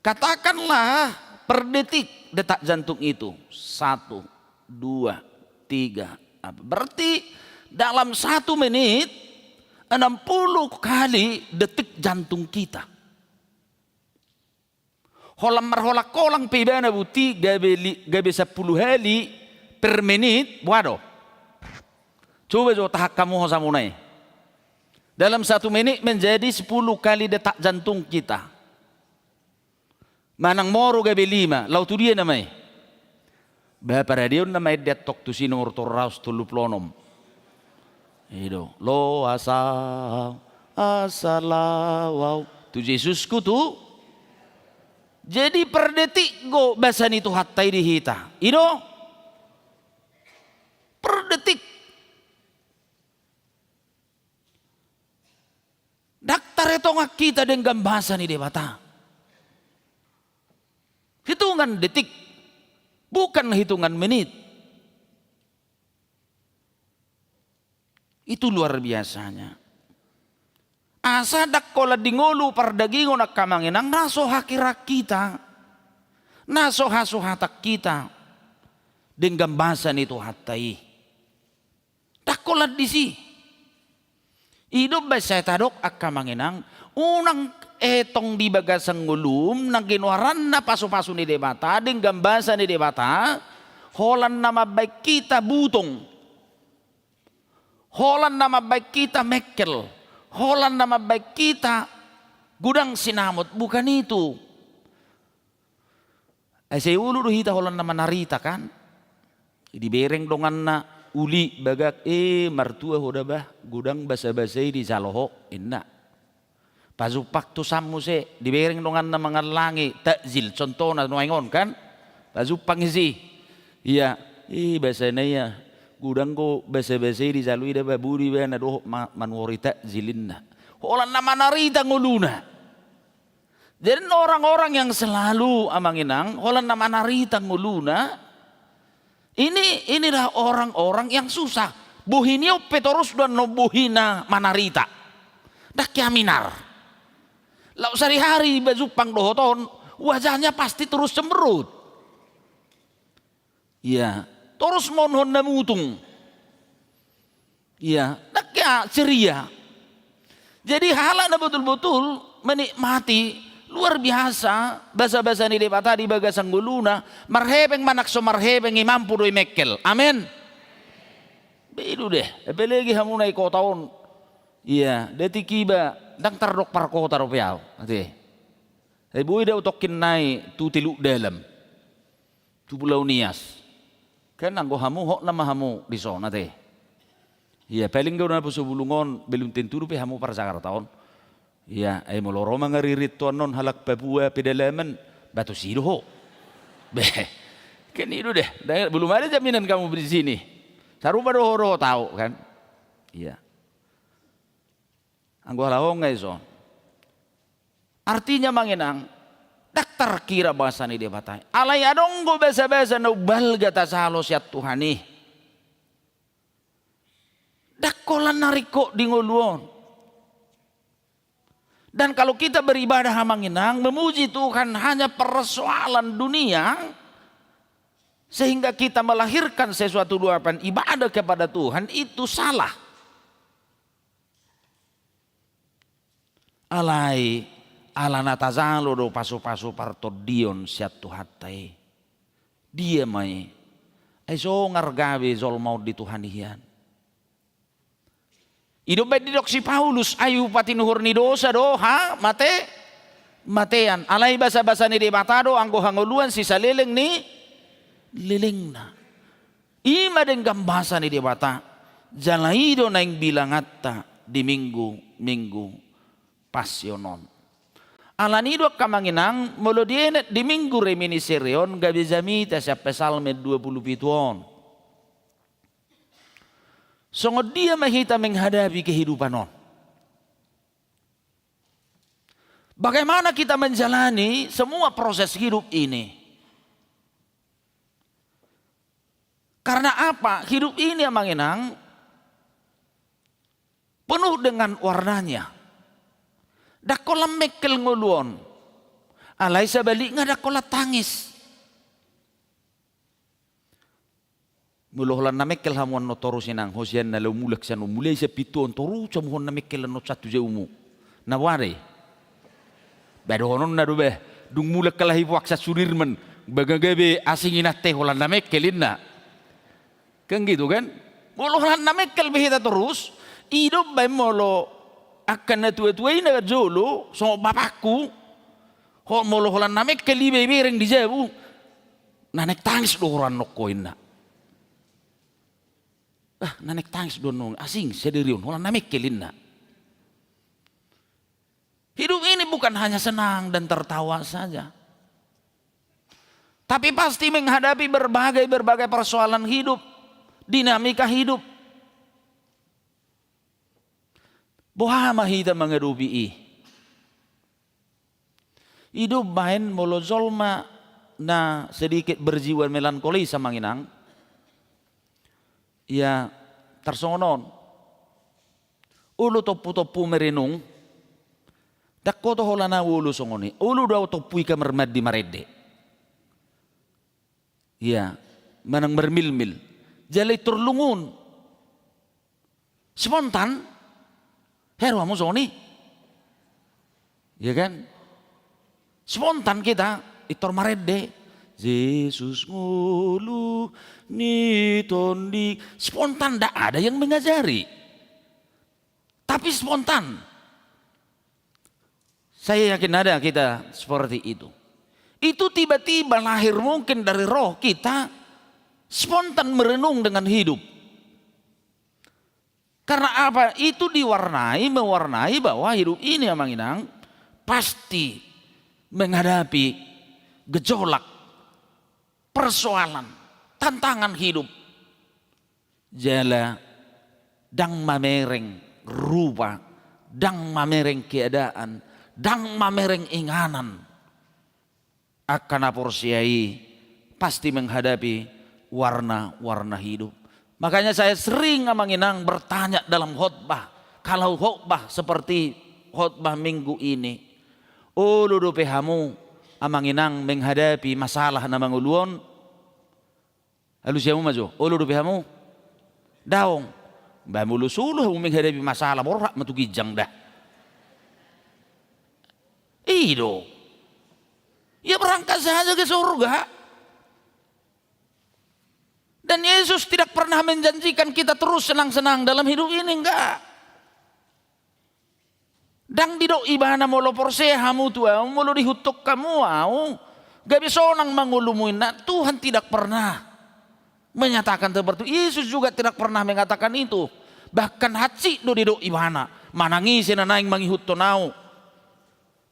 Katakanlah per detik detak jantung itu 1, 2, 3. Berarti dalam 1 menit 60 kali detik jantung kita. Holam marholak kolang pibana buti gabe 10 kali per menit. Waduh. Coba jo tahak kamu hosamunai. Dalam 1 menit menjadi 10 kali detak jantung kita. Manang moro gabe 5. Lau tu dia namai. Bapak radio namai detok tu si nomor toraus tulu plonom. Itu lo asalawau tu Yesusku tu. Jadi per detik go bahasan itu hatai di hita. Itu per detik. Daktar itu ngak kita dengan bahasa ni debata. Hitungan detik, bukan hitungan menit. Itu luar biasanya. Asa dakkola dingolu pardagingo nak kamanginang naso hakirak kita. Naso haso hatak kita. Dengan bahasa itu hatai. Dakkola disi. Hidup bahasa tadok akamanginang. Unang etong di bagasang ngulum. Nang ginuaran na pasu-pasu ni debata. Dengan bahasa ni debata. Holan nama baik kita butong. Holan nama baik kita mekel. Holan nama baik kita gudang sinamot. Bukan itu. Saya ulu hita holan nama narita kan. Di bereng dongan na uli bagak martua hoda bah gudang basa-basa di saloho inna. Pazupak tu samu se di bereng dongan na mangalangi takzil contoh na nuangon kan. Pazupang isi. Iya, bahasa na ya. Gudang ko basa-basa di salui da baburi ba na doh manworita zilinna. Holan na manarita nguluna. Jadi orang-orang yang selalu amanginang holan na manarita nguluna. Inilah orang-orang yang susah. Buhinio petorus dan no buhina manarita. Dak minar. Lau sehari-hari bazupang dohoton wajahnya pasti terus cemberut. Iya. Terus mohon namutung. Iya, daknya ceria. Jadi halana betul-betul menikmati luar biasa bahasa-bahasa ni debata di bagasang guluna marhebeng manakso marhebeng imampu doi mekel. Amin. Begitu deh. Apalagi hamunai kau tahun. Iya, detik iba dang tardok par kota rupiah. Nanti. Ibu ida utokin nai tu tiluk dalam. Tu Pulau Nias. Kan anggo hamu hok nama hamu di sana teh. Iya paling gak na pusubulungon belum tentu rupiah hamu para Jakarta on. Iya ay moloro mangaririt tuan non halak Papua pedalaman batu sido. Beh kan itu deh. Belum ada jaminan kamu di sini. Sarupa dohoro tahu kan. Iya. Anggo halahong guys on. Artinya manginang. Daktar kira bahasa ni dia batai. Alay adonggo bahasa-bahasa na ubal gata salo siat Tuhani. Dakkolan nariko di nguluon. Dan kalau kita beribadah hamanginang, memuji Tuhan hanya persoalan dunia, sehingga kita melahirkan sesuatu luapan ibadah kepada Tuhan, itu salah. Alay ala natazalo do pasu-pasu parto dion siat tuhatai. Dia mai. Ay so ngargawe zol maut di Tuhan hian. Hidup baik didok si Paulus ayu patinuhur ni dosa do ha matean alai basa-basa ni debata do anggo hangoluan si saleleng ni lilingna. Ima dengan bahasa ni debata jalaido naing bilangatta di minggu pasionon. Alanido kamanginang molo dienet di minggu remini serion gabi jamita siapa salme 27 Sungguh dia mahita menghadapi kehidupan on. Bagaimana kita menjalani semua proses hidup ini? Karena apa? Hidup ini manginang penuh dengan warnanya. Dakola mekel nguluon. Alai sebaliknya dakola tangis. Muluhlan namekel hamuan no toru sinang hosian na mulak sanu mulai sa pituon toru camuhon namekel no satu jaumu na ware bado honon na dobe dung mulak kalahi waksa surirman bagagabe asingin teh holan namekelin na kan gitu kan muluhlan namekel behita terus hidup bay molo akan na tua-tua ina jolo so bapakku ho muluhlan namekel ibe bereng di jabu nanek tangis doran nokoin na nanek tangis donong asing sederion holan namekelin na. Hidup ini bukan hanya senang dan tertawa saja. Tapi pasti menghadapi berbagai persoalan hidup, dinamika hidup. Bohama hita mengerupi hidup main molo zolma na sedikit berjiwa melankoli sama nginang. Ya tersonon ulu topu merenung dakko to holana ulu songoni ulu daw topu ika mermad di marede ya manang mermil-mil jalai turlungun spontan herwa mo songoni ya kan spontan kita itor marede Yesus ngulu ni tondi spontan tidak ada yang mengajari tapi spontan saya yakin ada kita seperti itu tiba-tiba lahir mungkin dari roh kita spontan merenung dengan hidup karena apa itu mewarnai bahwa hidup ini manginang pasti menghadapi gejolak persoalan, tantangan hidup. Jala dang mamereng rupa, dang mamereng keadaan, dang mamereng inganan. Akan aporsiai pasti menghadapi warna-warna hidup. Makanya saya sering manginang bertanya dalam khotbah. Kalau khotbah seperti khotbah minggu ini. Oh ludupe hamu amanginang menghadapi masalah na manguluon lalu siapa maju ulu dupihamu daong bamulu suluh menghadapi masalah borak matugijang dah ido ya berangkat saja ke surga dan Yesus tidak pernah menjanjikan kita terus senang-senang dalam hidup ini enggak. Dang didok ibana molo porse hamu tua molo dihutuk kamu au gabi sonang mangulumuin na Tuhan tidak pernah menyatakan seperti itu. Yesus juga tidak pernah mengatakan itu. Bahkan haci do didok ibana manangis na naing mangihut tonau.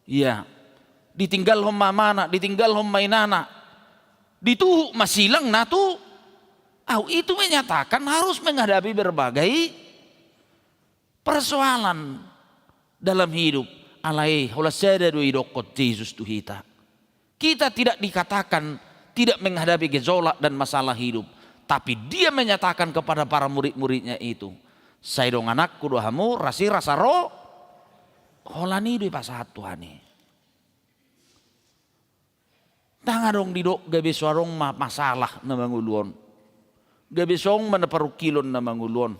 Iya. Ditinggal homma mana, ditinggal homma inana. Dituhuk masilang na tu. Au itu menyatakan harus menghadapi berbagai persoalan dalam hidup alai hola sada do idokot Yesus tuhita. Kita tidak dikatakan tidak menghadapi gejolak dan masalah hidup, tapi dia menyatakan kepada para murid-muridnya itu, saya dong anakku dohamu rasi rasa roh holani do pasat Tuhani. Tanga dong didok gabe suarong masalah na manguluon. Gabe song manaparukilon na manguluon.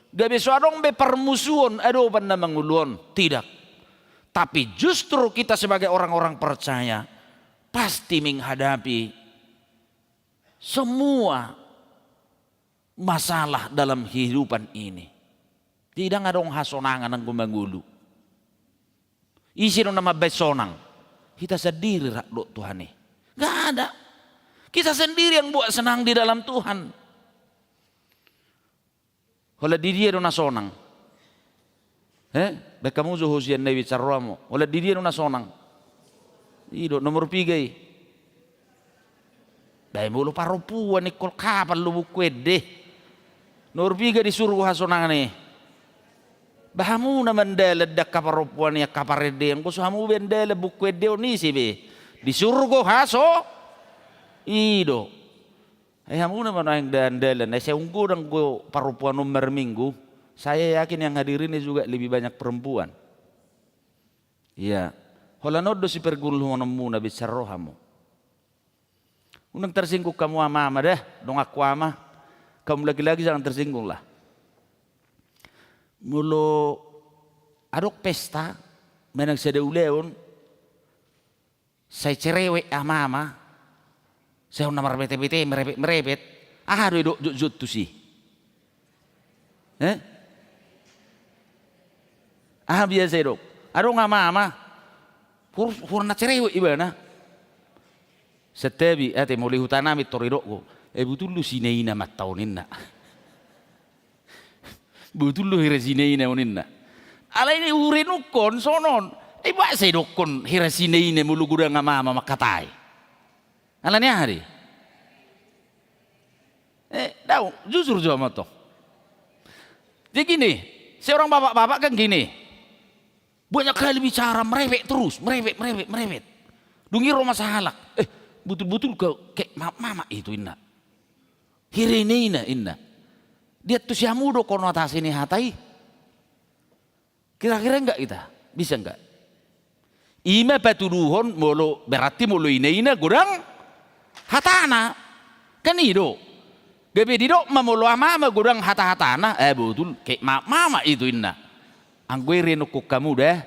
Gabi suarong be permusuhan adopan na manguluon. Tidak. Tapi justru kita sebagai orang-orang percaya pasti menghadapi semua masalah dalam kehidupan ini. Tidak ada orang hasonangan ng gumangulu. Isi nung nama besonang. Kita sendiri rakdo Tuhan nih. Gak ada. Kita sendiri yang buat senang di dalam Tuhan. Wala di dia na sonang. Bekamu zuhusian na bicaramo. Wala di dia na sonang. Ido nomor 3. Dahil mulu parupuan ni kol kapal lubukwede. Nomor 3 disuruh hasonang nih. Bahamu na mandala da kaparupuan niya kaparede. Ang gusto hamu bendala bukwede o nisi be. Disuruh ko haso. Ido. Ay hamu naman ang dandalan. Ay saya unggul ang go parupuan nomor minggu. Saya yakin yang hadirin ini juga lebih banyak perempuan. Iya. Holanodo si perguluhan muna bicara rohamu. Unang tersinggung kamu ama dah. Dong aku ama. Kamu lagi-lagi jangan tersinggung lah. Mulu adok pesta. Menang sada uleon. Saya cerewek ama. Saya namar bete-bete merepet. Aduh jut tu sih. Biasa dok. Aduh ama. Purna cerewek ibana. Setiap ate mulai hutan amit toridok ko. Betul lu sineina mataunin na. Betul lu hirasineina unin na. Ala ini urinukon sonon. Ba saya dokon hirasineina mulu gudang ama makatai. Ala ni hari. Tahu jujur sama toh. Jadi gini, seorang bapak-bapak kan gini. Banyak kali bicara merepek terus, merepek. Dungi rumah sahalak. Betul-betul kayak mama itu inna. Hireneina inna. Dia tuh siamudo konotasi ini hatai. Kira-kira enggak kita? Bisa enggak? Ima patuduhon mulu berarti mulu ina gudang hatana. Kan itu. Gabe didok mamulu ama gudang hata-hatana. Betul kayak mama itu inna. Ang gue rinukku kamu dah.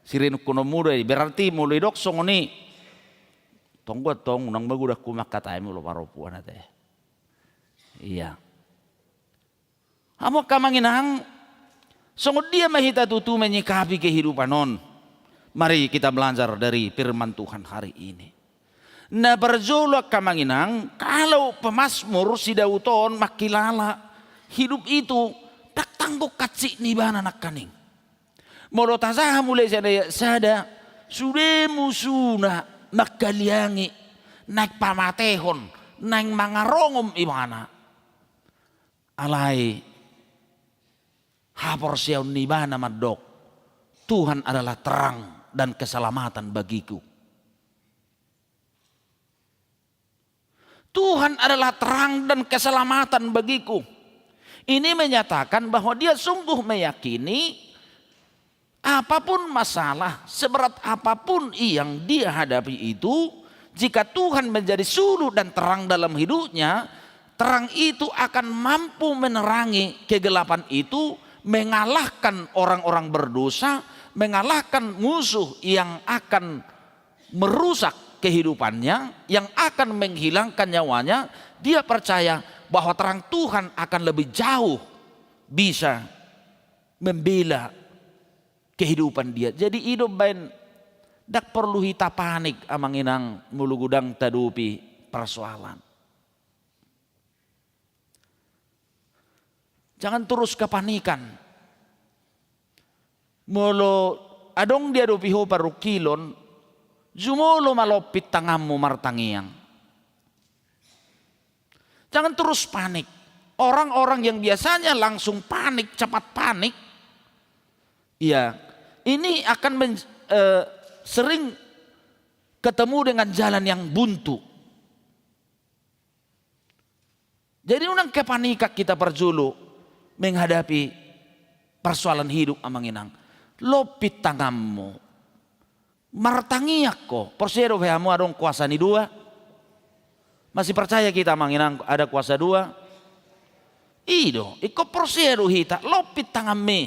Si rinukku nomu dah. Berarti mulu dok songoni. Tunggu tong nang bagudah kumak katai mulu parupuan ate. Iya. Amo kamanginang sungguh dia mahita tutu menyikapi kehidupan non. Mari kita belajar dari firman Tuhan hari ini. Nah berjolak kamanginang kalau pemazmur si Dauton makilala hidup itu tak tangguk kacik nibana nak kaning. Molo tazaha mulai sada sudah musuna nakaliangi naik pamatehon naik mangarongom imana alai hapor siaun nibana madok Tuhan adalah terang dan keselamatan bagiku. Tuhan adalah terang dan keselamatan bagiku. Ini menyatakan bahwa dia sungguh meyakini apapun masalah, seberat apapun yang dia hadapi itu, jika Tuhan menjadi suluh dan terang dalam hidupnya, terang itu akan mampu menerangi kegelapan itu, mengalahkan orang-orang berdosa, mengalahkan musuh yang akan merusak kehidupannya, yang akan menghilangkan nyawanya. Dia percaya bahwa terang Tuhan akan lebih jauh bisa membela kehidupan dia. Jadi hidup bain dak perlu hita panik amang inang mulugudang tadupi persoalan. Jangan terus kepanikan. Molo adong dia dopiho parukilon, jumolo malopit tangamu martangiang. Jangan terus panik. Orang-orang yang biasanya langsung panik, cepat panik, ya ini akan sering ketemu dengan jalan yang buntu. Jadi unang kepanikak kita perjulu menghadapi persoalan hidup amanginang. Lopit tangammu. Martangiak ko. Persero hamu adong kuasa ni dua. Masih percaya kita amanginang ada kuasa dua? Ido, iko persero hita. Lopit tangamme.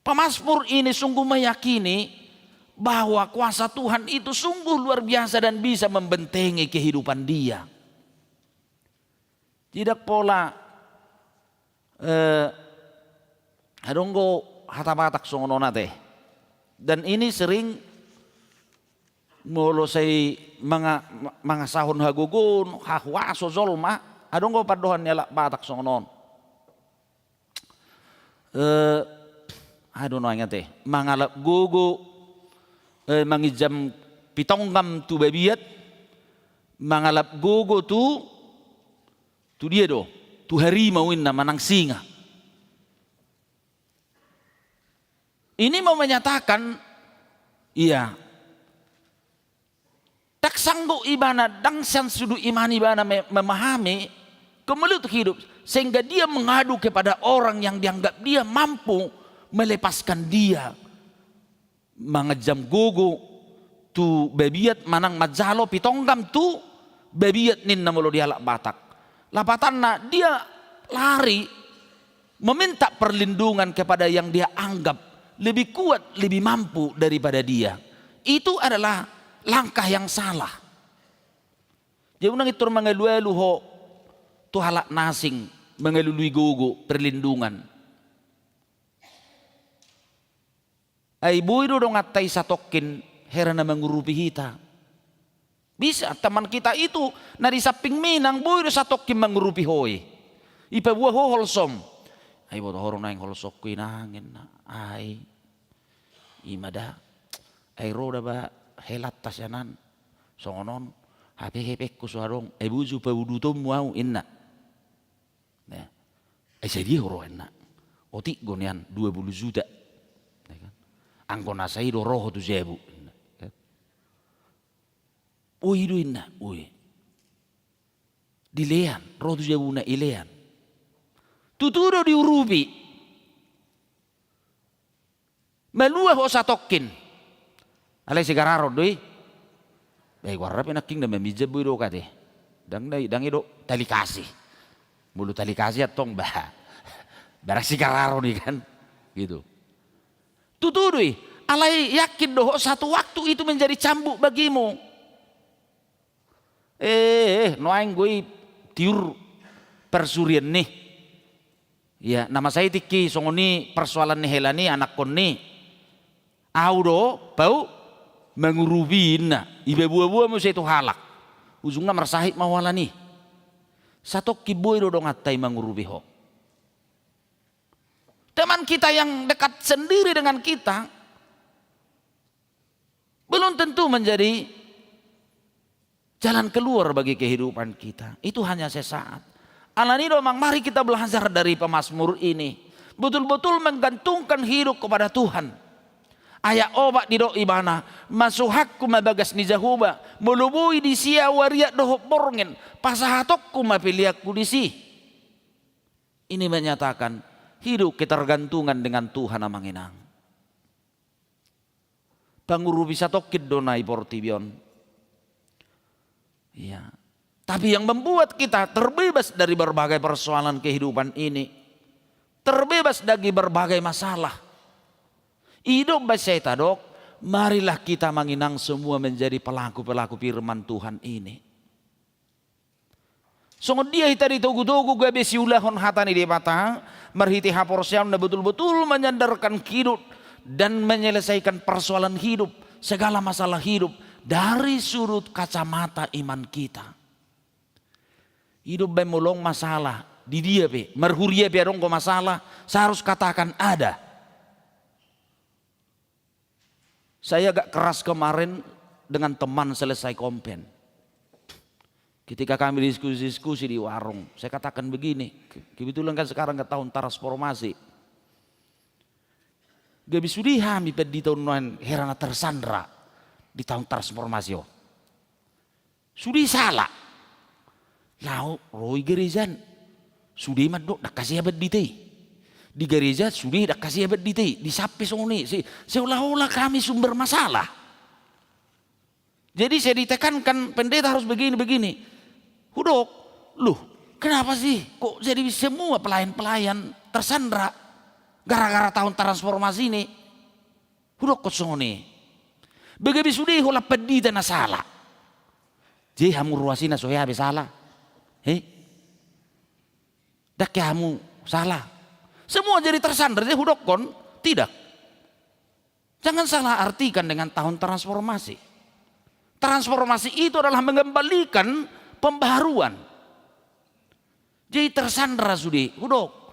Pemazmur ini sungguh meyakini bahwa kuasa Tuhan itu sungguh luar biasa dan bisa membentengi kehidupan dia. Tidak pola hadonggo hatapatak songonona teh. Dan ini sering molo say mga sahon hagugun hahwaso zolma adonggo padohan nila batak songonon. Aduh no teh mangalap gugu mangijam pitonggam tu babiat mangalap gugu tu dia do tu harimau inna manang singa. Ini mau menyatakan iya tak sanggup ibana dangsan sudu iman ibana memahami kemelut hidup sehingga dia mengadu kepada orang yang dianggap dia mampu melepaskan dia. Mangejam gugu tu bebiat manang majalo pitonggam tu bebiat ninna mulu dia lak batak. Lapatanna dia lari meminta perlindungan kepada yang dia anggap lebih kuat, lebih mampu daripada dia. Itu adalah langkah yang salah. Jadi unang itu mengeluelu ho tu halak nasing mengelului gugu perlindungan. Ay buiro dong atay satokin herana mengurupi hita. Bisa teman kita itu nari saping minang buiro satokin mengurupi hoi. Ipa buah ho holsom. Ay boto horong na yung holsok ko inangin na. Ay imada. Ay roda ba helat tasyanan. Songonon hape-hepek ko suarong. Ay buju pa budutom wow inna. Ay saya horo inna. Otik gonian 20 juta. Angko nasai do roho tu zebu. Ui do inna, ui. Dilean, roho tu zebu na ilean. Tuturo diurupi. Melua ho satokin. Alay sigararo doi. Baik warap enaking na memijabu do kate. Dang ido tali kasih. Mulu tali kasih atong bah. Barak sigararo nih kan. Gitu. Tutudui, alai yakin doh satu waktu itu menjadi cambuk bagimu. Noaing gue tiur persurian nih. Ya, nama saya Tiki songoni persoalan nih helani anak kon nih. Audo, bau mengurubin na. Ibe buah-buah musa itu halak. Ujungnya mersahit mawala nih. Satu kiboy do dong atai mengurubi ho. Teman kita yang dekat sendiri dengan kita belum tentu menjadi jalan keluar bagi kehidupan kita. Itu hanya sesaat. Alani domang mari kita belajar dari pemazmur ini. Betul-betul menggantungkan hidup kepada Tuhan. Ayak obat di do ibana. Masuhakku mabagas ni jahuba. Melubui di sia wariak dohok borngen. Pasahatokku mapiliakku di si. Ini menyatakan hidup ketergantungan dengan Tuhan amanginang. Panguru bisa tokit donai portibion. Ya. Tapi yang membuat kita terbebas dari berbagai persoalan kehidupan ini. Terbebas dari berbagai masalah. Hidup baseta dok. Marilah kita menginang semua menjadi pelaku-pelaku firman Tuhan ini. Sungguh dia hita ditugu-tugu gue besi ulahon hatani di mata. Merhiti haporsiam na betul-betul menyandarkan hidup. Dan menyelesaikan persoalan hidup. Segala masalah hidup. Dari sudut kacamata iman kita. Hidup bemulong masalah. Di dia be. Merhuria be adong ko masalah. Saya harus katakan ada. Saya agak keras kemarin dengan teman selesai kompen. Ketika kami diskusi di warung, saya katakan begini, kebetulan kan sekarang ke tahun transformasi. Gabi sudi hami di tahun herana tersandra di tahun transformasi. Sudi salah. Lau roi gerejan, sudi madok dak kasih abad di teh. Di gereja sudi dak kasih abad di teh. Di sapi soni, seolah-olah kami sumber masalah. Jadi saya ditekankan pendeta harus begini. Hudok, loh kenapa sih kok jadi semua pelayan-pelayan tersandra gara-gara tahun transformasi ini? Hudok kosong nih. Begabi sudi hola pedita na salah. Jadi hamu ruasina soya be salah. Dak hamu salah. Semua jadi tersandar jadi hudokon. Tidak. Jangan salah artikan dengan tahun transformasi. Transformasi itu adalah mengembalikan pembaharuan. Jadi tersandar sudi hudok.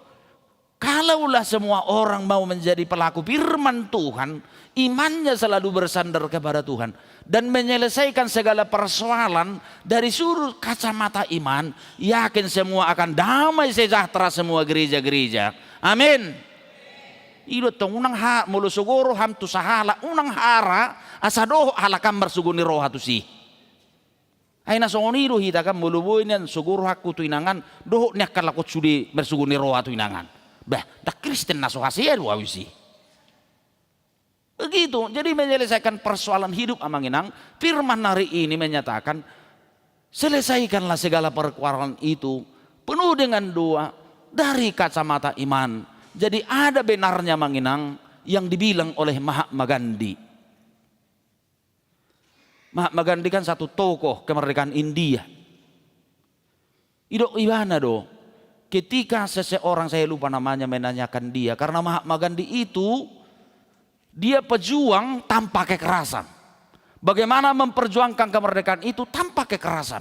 Kalaulah semua orang mau menjadi pelaku firman Tuhan, imannya selalu bersandar kepada Tuhan dan menyelesaikan segala persoalan dari sudut kacamata iman, yakin semua akan damai sejahtera semua gereja-gereja. Amin. Ido tong unang ha mulu sugoro ham tu sahala unang hara asado halakam bersuguni roh hatu si. Aina songonido hita kam mulu boinian sugoro hakku tu inangan doh nyak kalakot sudi bersuguni roh hatu inangan. Bah, tak Kristen naso hasil wawisi. Begitu, jadi menyelesaikan persoalan hidup amanginang. Firman hari ini menyatakan, selesaikanlah segala persoalan itu penuh dengan doa dari kacamata iman. Jadi ada benarnya manginang yang dibilang oleh Mahatma Gandhi. Mahatma Gandhi kan satu tokoh kemerdekaan India. Ido ibana do. Ketika seseorang, saya lupa namanya, menanyakan dia, karena Mahatma Gandhi itu dia pejuang tanpa kekerasan. Bagaimana memperjuangkan kemerdekaan itu tanpa kekerasan.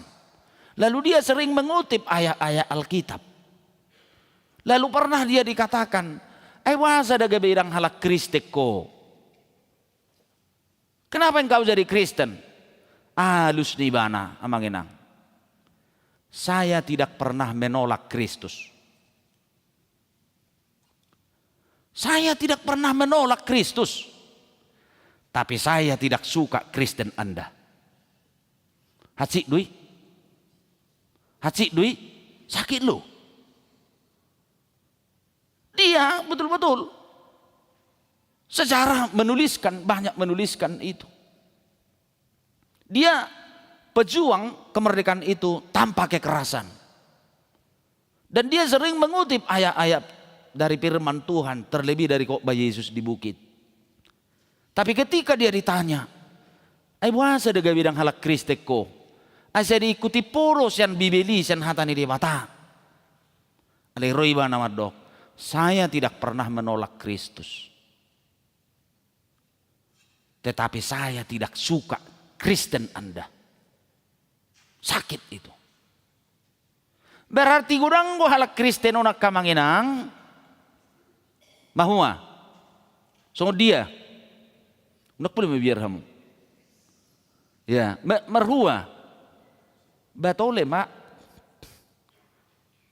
Lalu dia sering mengutip ayat-ayat Alkitab. Lalu pernah dia dikatakan, "Wasa daga bidang halak Kristeko. Kenapa engkau jadi Kristen?" Alus nibana amanginang. Saya tidak pernah menolak Kristus. Saya tidak pernah menolak Kristus. Tapi saya tidak suka Kristen Anda. Hacik dui. Hacik dui. Sakit lu. Dia betul-betul sejarah menuliskan, banyak menuliskan itu. Dia pejuang kemerdekaan itu tanpa kekerasan. Dan dia sering mengutip ayat-ayat dari firman Tuhan, terlebih dari khotbah Yesus di bukit. Tapi ketika dia ditanya, "Wasa daga bidang halak Kristeko, asa diikuti poros yang bibeli yang hatani di mata." Aleroiba nama dok, saya tidak pernah menolak Kristus. Tetapi saya tidak suka Kristen Anda. Sakit itu. Berarti gudang go halak Kristen onak kamanginang mahua. So dia. Unak boleh biar kamu. Ya, merhua. Batole mak.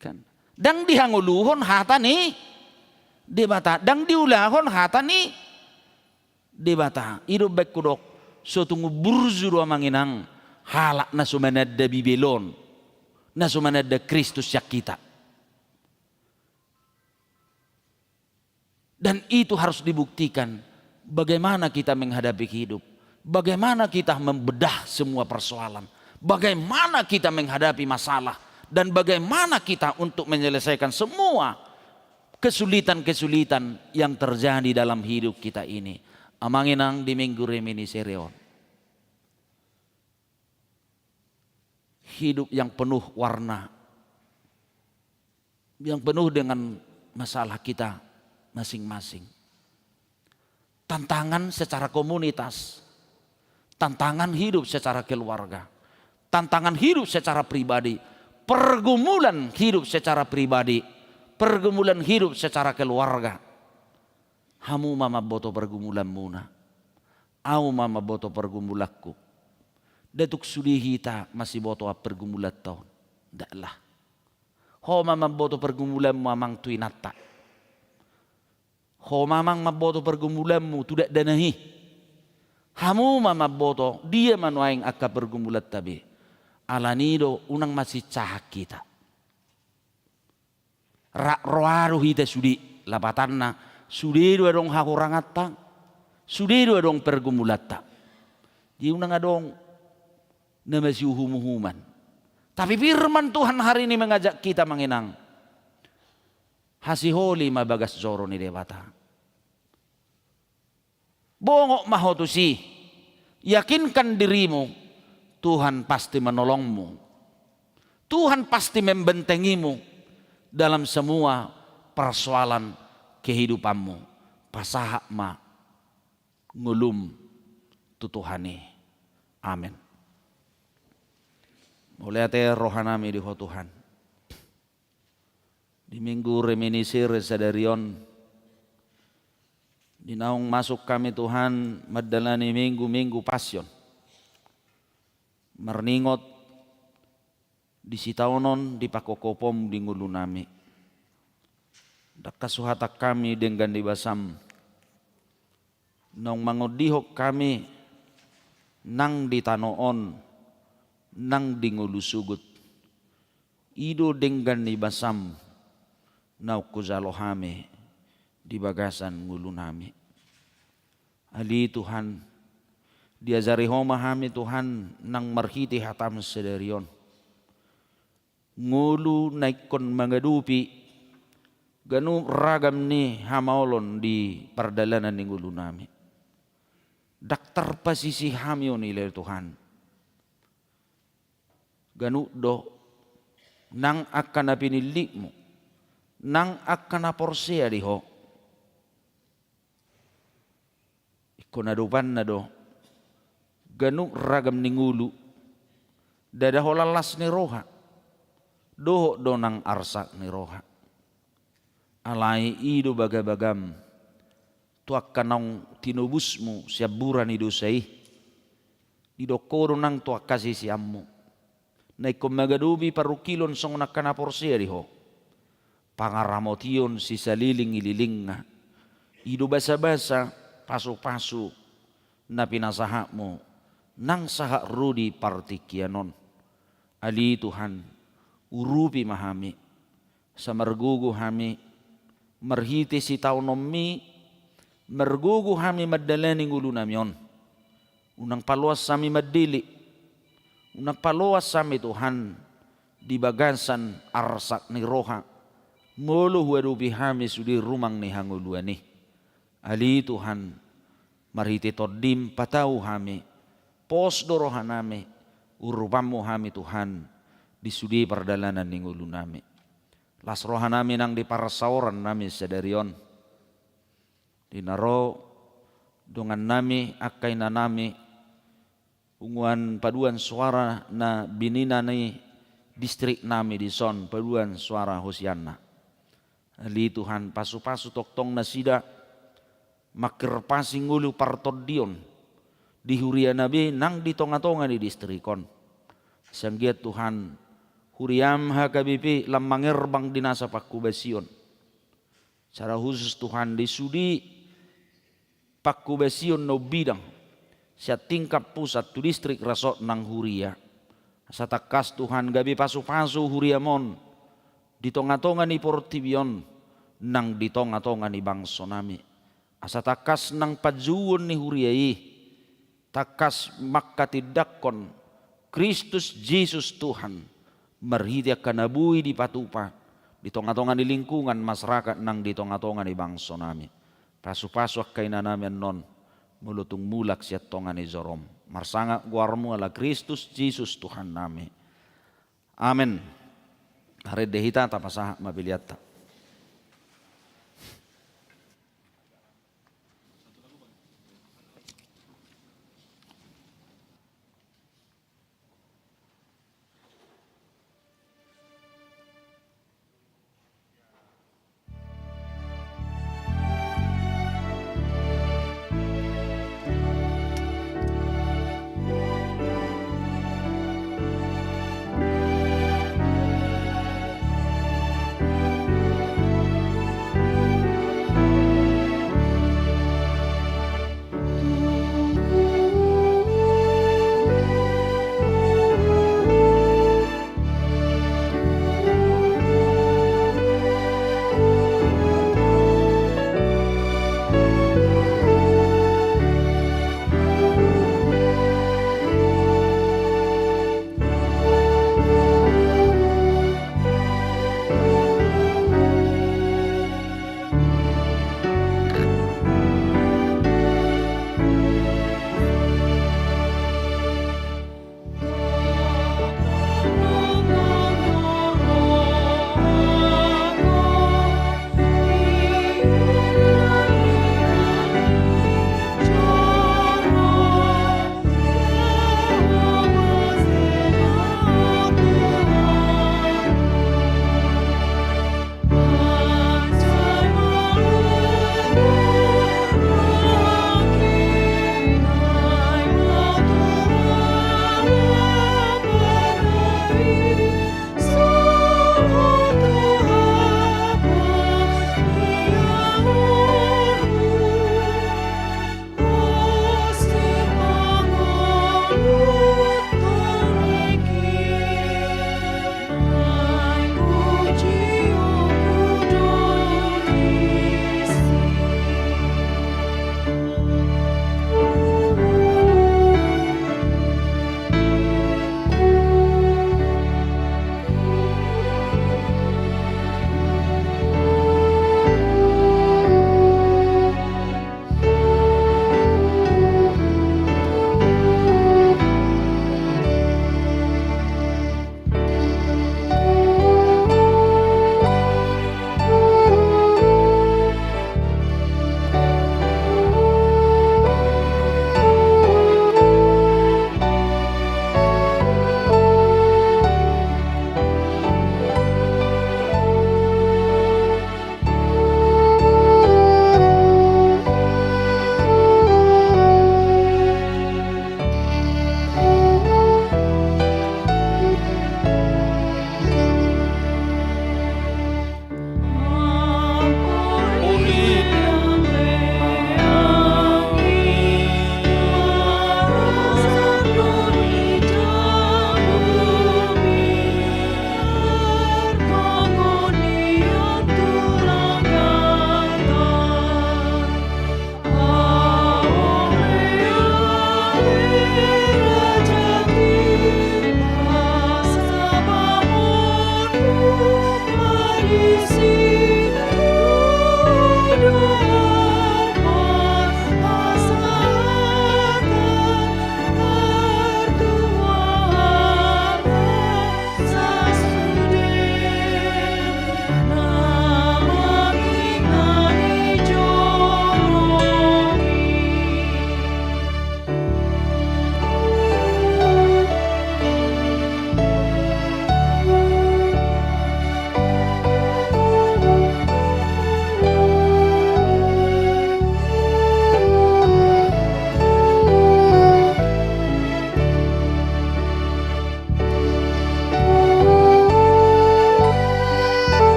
Kan. Dang dihanguluhon hata ni debata. Dang diulahon hata ni debata. Ido bek kudok so tunggu burzuru amanginang. Halak na sumanada Babylon, na sumanada Kristus yak kita. Dan itu harus dibuktikan bagaimana kita menghadapi hidup, bagaimana kita membedah semua persoalan, bagaimana kita menghadapi masalah, dan bagaimana kita untuk menyelesaikan semua kesulitan-kesulitan yang terjadi dalam hidup kita ini. Amanginang di minggu remini sereon. Hidup yang penuh warna, yang penuh dengan masalah kita masing-masing. Tantangan secara komunitas, tantangan hidup secara keluarga, tantangan hidup secara pribadi, pergumulan hidup secara pribadi, pergumulan hidup secara keluarga. Hamu mama boto pergumulan muna, au mama boto pergumulakku. Datuk sudi hita masih boto pergumulan tahun. Daklah. Ho mamang boto pergumulan mamang tuinata. Ho mamang maboto pergumulan mu tidak danahi. Hamu mama boto dia manuaing akka pergumulan tabi. Alanido unang masih cahak kita. Roaru hita sudi lapatanna. Sudi dua dong hakurangata. Sudi dua dong pergumulata. Di unang adong na masih uhum-uhuman. Tapi firman Tuhan hari ini mengajak kita menginang. Hasiholi mabagas zoro ni dewata. Bongok mahotusi. Yakinkan dirimu, Tuhan pasti menolongmu. Tuhan pasti membentengimu dalam semua persoalan kehidupanmu. Pasaha ma ngulum tutuhani. Amin. Mulai ate rohanami di Tuhan. Di minggu reminisir sadarion, di naung masuk kami Tuhan madalani minggu-minggu pasyon. Merningot di sitaunon di pakokopom di ngulu nami. Dakasuhatak kami dengan dibasam. Nong mangodihok kami nang di tanoon, nang di ngulu sugut. Ido dengan dibasam. Nau kuzalohame di bagasan ngulu nami. Ali Tuhan, diajari homa hami Tuhan nang marhiti hatam sedarion. Ngulu naikon mangadupi ganu ragam ni hamaolon di perdalanan ni ngulu nami. Daktar pasisi hamion nilai Tuhan. Ganu do nang akan napinilikmu, nang akan naporsea diho. Iko nadupan na do. Ganu ragam ni ngulu. Dada holalas ni roha. Doho do nang arsak ni roha. Alai ido bagabagam. Tuak kanong tinubusmu siaburan ido say. Ido koro nang tuak kasih siammu. Na iko magadubi parukilon song nakanaporsea diho. Pangaramotion si saliling ililing nga. Ido basa-basa pasu-pasu na pinasahakmo nang sahak rudi partikianon. Ali Tuhan urupi mahami sa margugu hami marhiti si taunomi margugu hami madalani ngulu namyon. Unang paluas sami madili, unang paluas sami Tuhan di bagasan arsak ni roha. Mulu huwadupi hami sudi rumang ni hanguluani. Ali Tuhan marhiti todim patau hami pos dorohan nami urupamu hami Tuhan di sudi perdalanan ni ngulu nami. Las rohan nami nang di parasauran nami sedarion. Dinaro dengan nami akai na nami unguan paduan suara na binina ni distrik nami di son paduan suara Hosiana. Ali Tuhan pasu-pasu toktong nasida makir pasing ngulu partodion di huria nabi nang di tonga-tonga di distrikon. Sanggiat Tuhan huriam hakabipi lamangir bang dinasa pakubasion. Secara khusus Tuhan disudi pakubasion no bidang sa tingkap pusat tu distrik rasot nang huria. Sa takas Tuhan gabi pasu-pasu huriamon di tonga-tonga ni portibion nang di tonga-tonga ni bangso nami. Asa takas nang pajuon ni huriai takas makatidakon Kristus Jesus Tuhan marhiti kanabui di patupa di tonga-tonga ni lingkungan masyarakat nang di tonga-tonga ni bangso nami. Pasu-pasu kay na namin non mulutung mulak siya tonga ni Zorom. Marsanga guarmu ala Kristus Jesus Tuhan nami. Amen. Hari dehita tapasah mabiliata.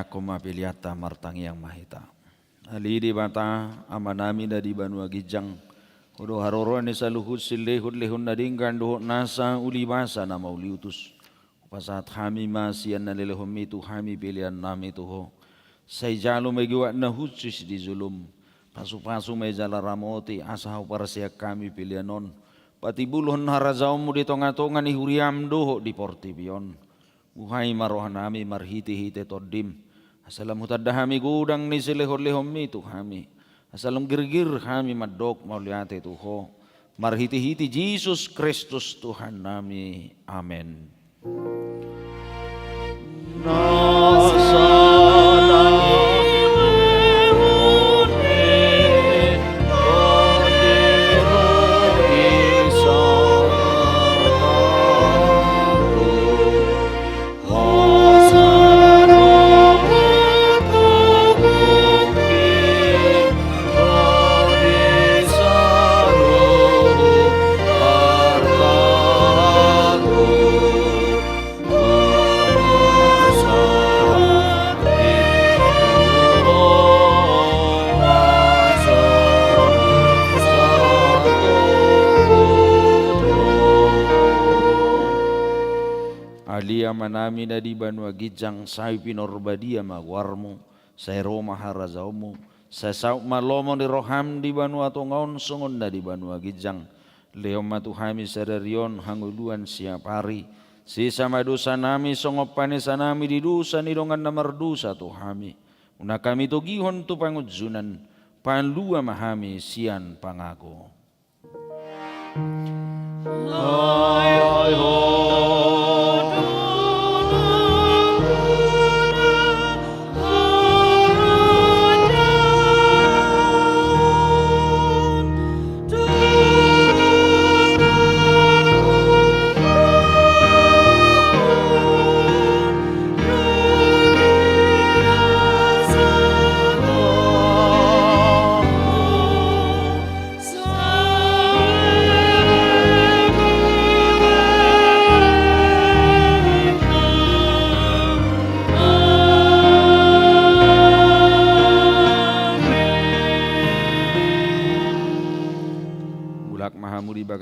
koma piliata martangi yang mahita. Ali di bata amanami dari Banua Gijang. Udo haroro ni saluhut silehut lehun nadingkan dohot nasa uli basa nama uli utus. Pasat kami masian na lelehom itu kami pilihan nami tuho. Say jalo may giwa na hutsis di zulum. Pasu-pasu may jala ramoti asahaw para siya kami pilihanon. Pati bulhon harazaw mo di tonga-tonga ni huriam doho di portibion. Buhay marohan nami marhiti-hiti todim. Asalam hutadahami gudang ni silehot-lehom itu kami. Asalam girgir kami madok mauliate tuho. Marhiti-hiti Jesus Kristus Tuhan nami. Amen. Manami na di Banua Gijang say pinorbadia magwarmo say Roma harazaumo say sauk malomo ni roham di Banua Tongaon sungon na di Banua Gijang leo matuhami sererion hanguluan siap hari sisa madusa nami songopane sanami di dusa ni dongan na mardusa tuhami una kami togihon tu pangudzunan panlua mahami sian pangako. Hai hai ho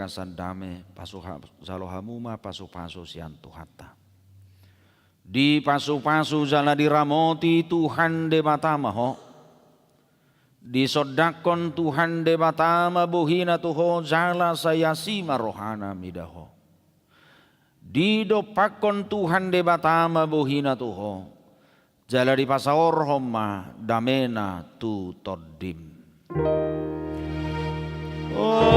bagasan dame pasuha zalohamuma pasu-pasu sian tuhata. Di pasu-pasu jala diramoti Tuhan de batama ho. Di sodakon Tuhan de batama buhina tuho jala sayasima rohana midaho. Di dopakon Tuhan de batama buhina tuho jala di pasaor homa damena tu todim. Oh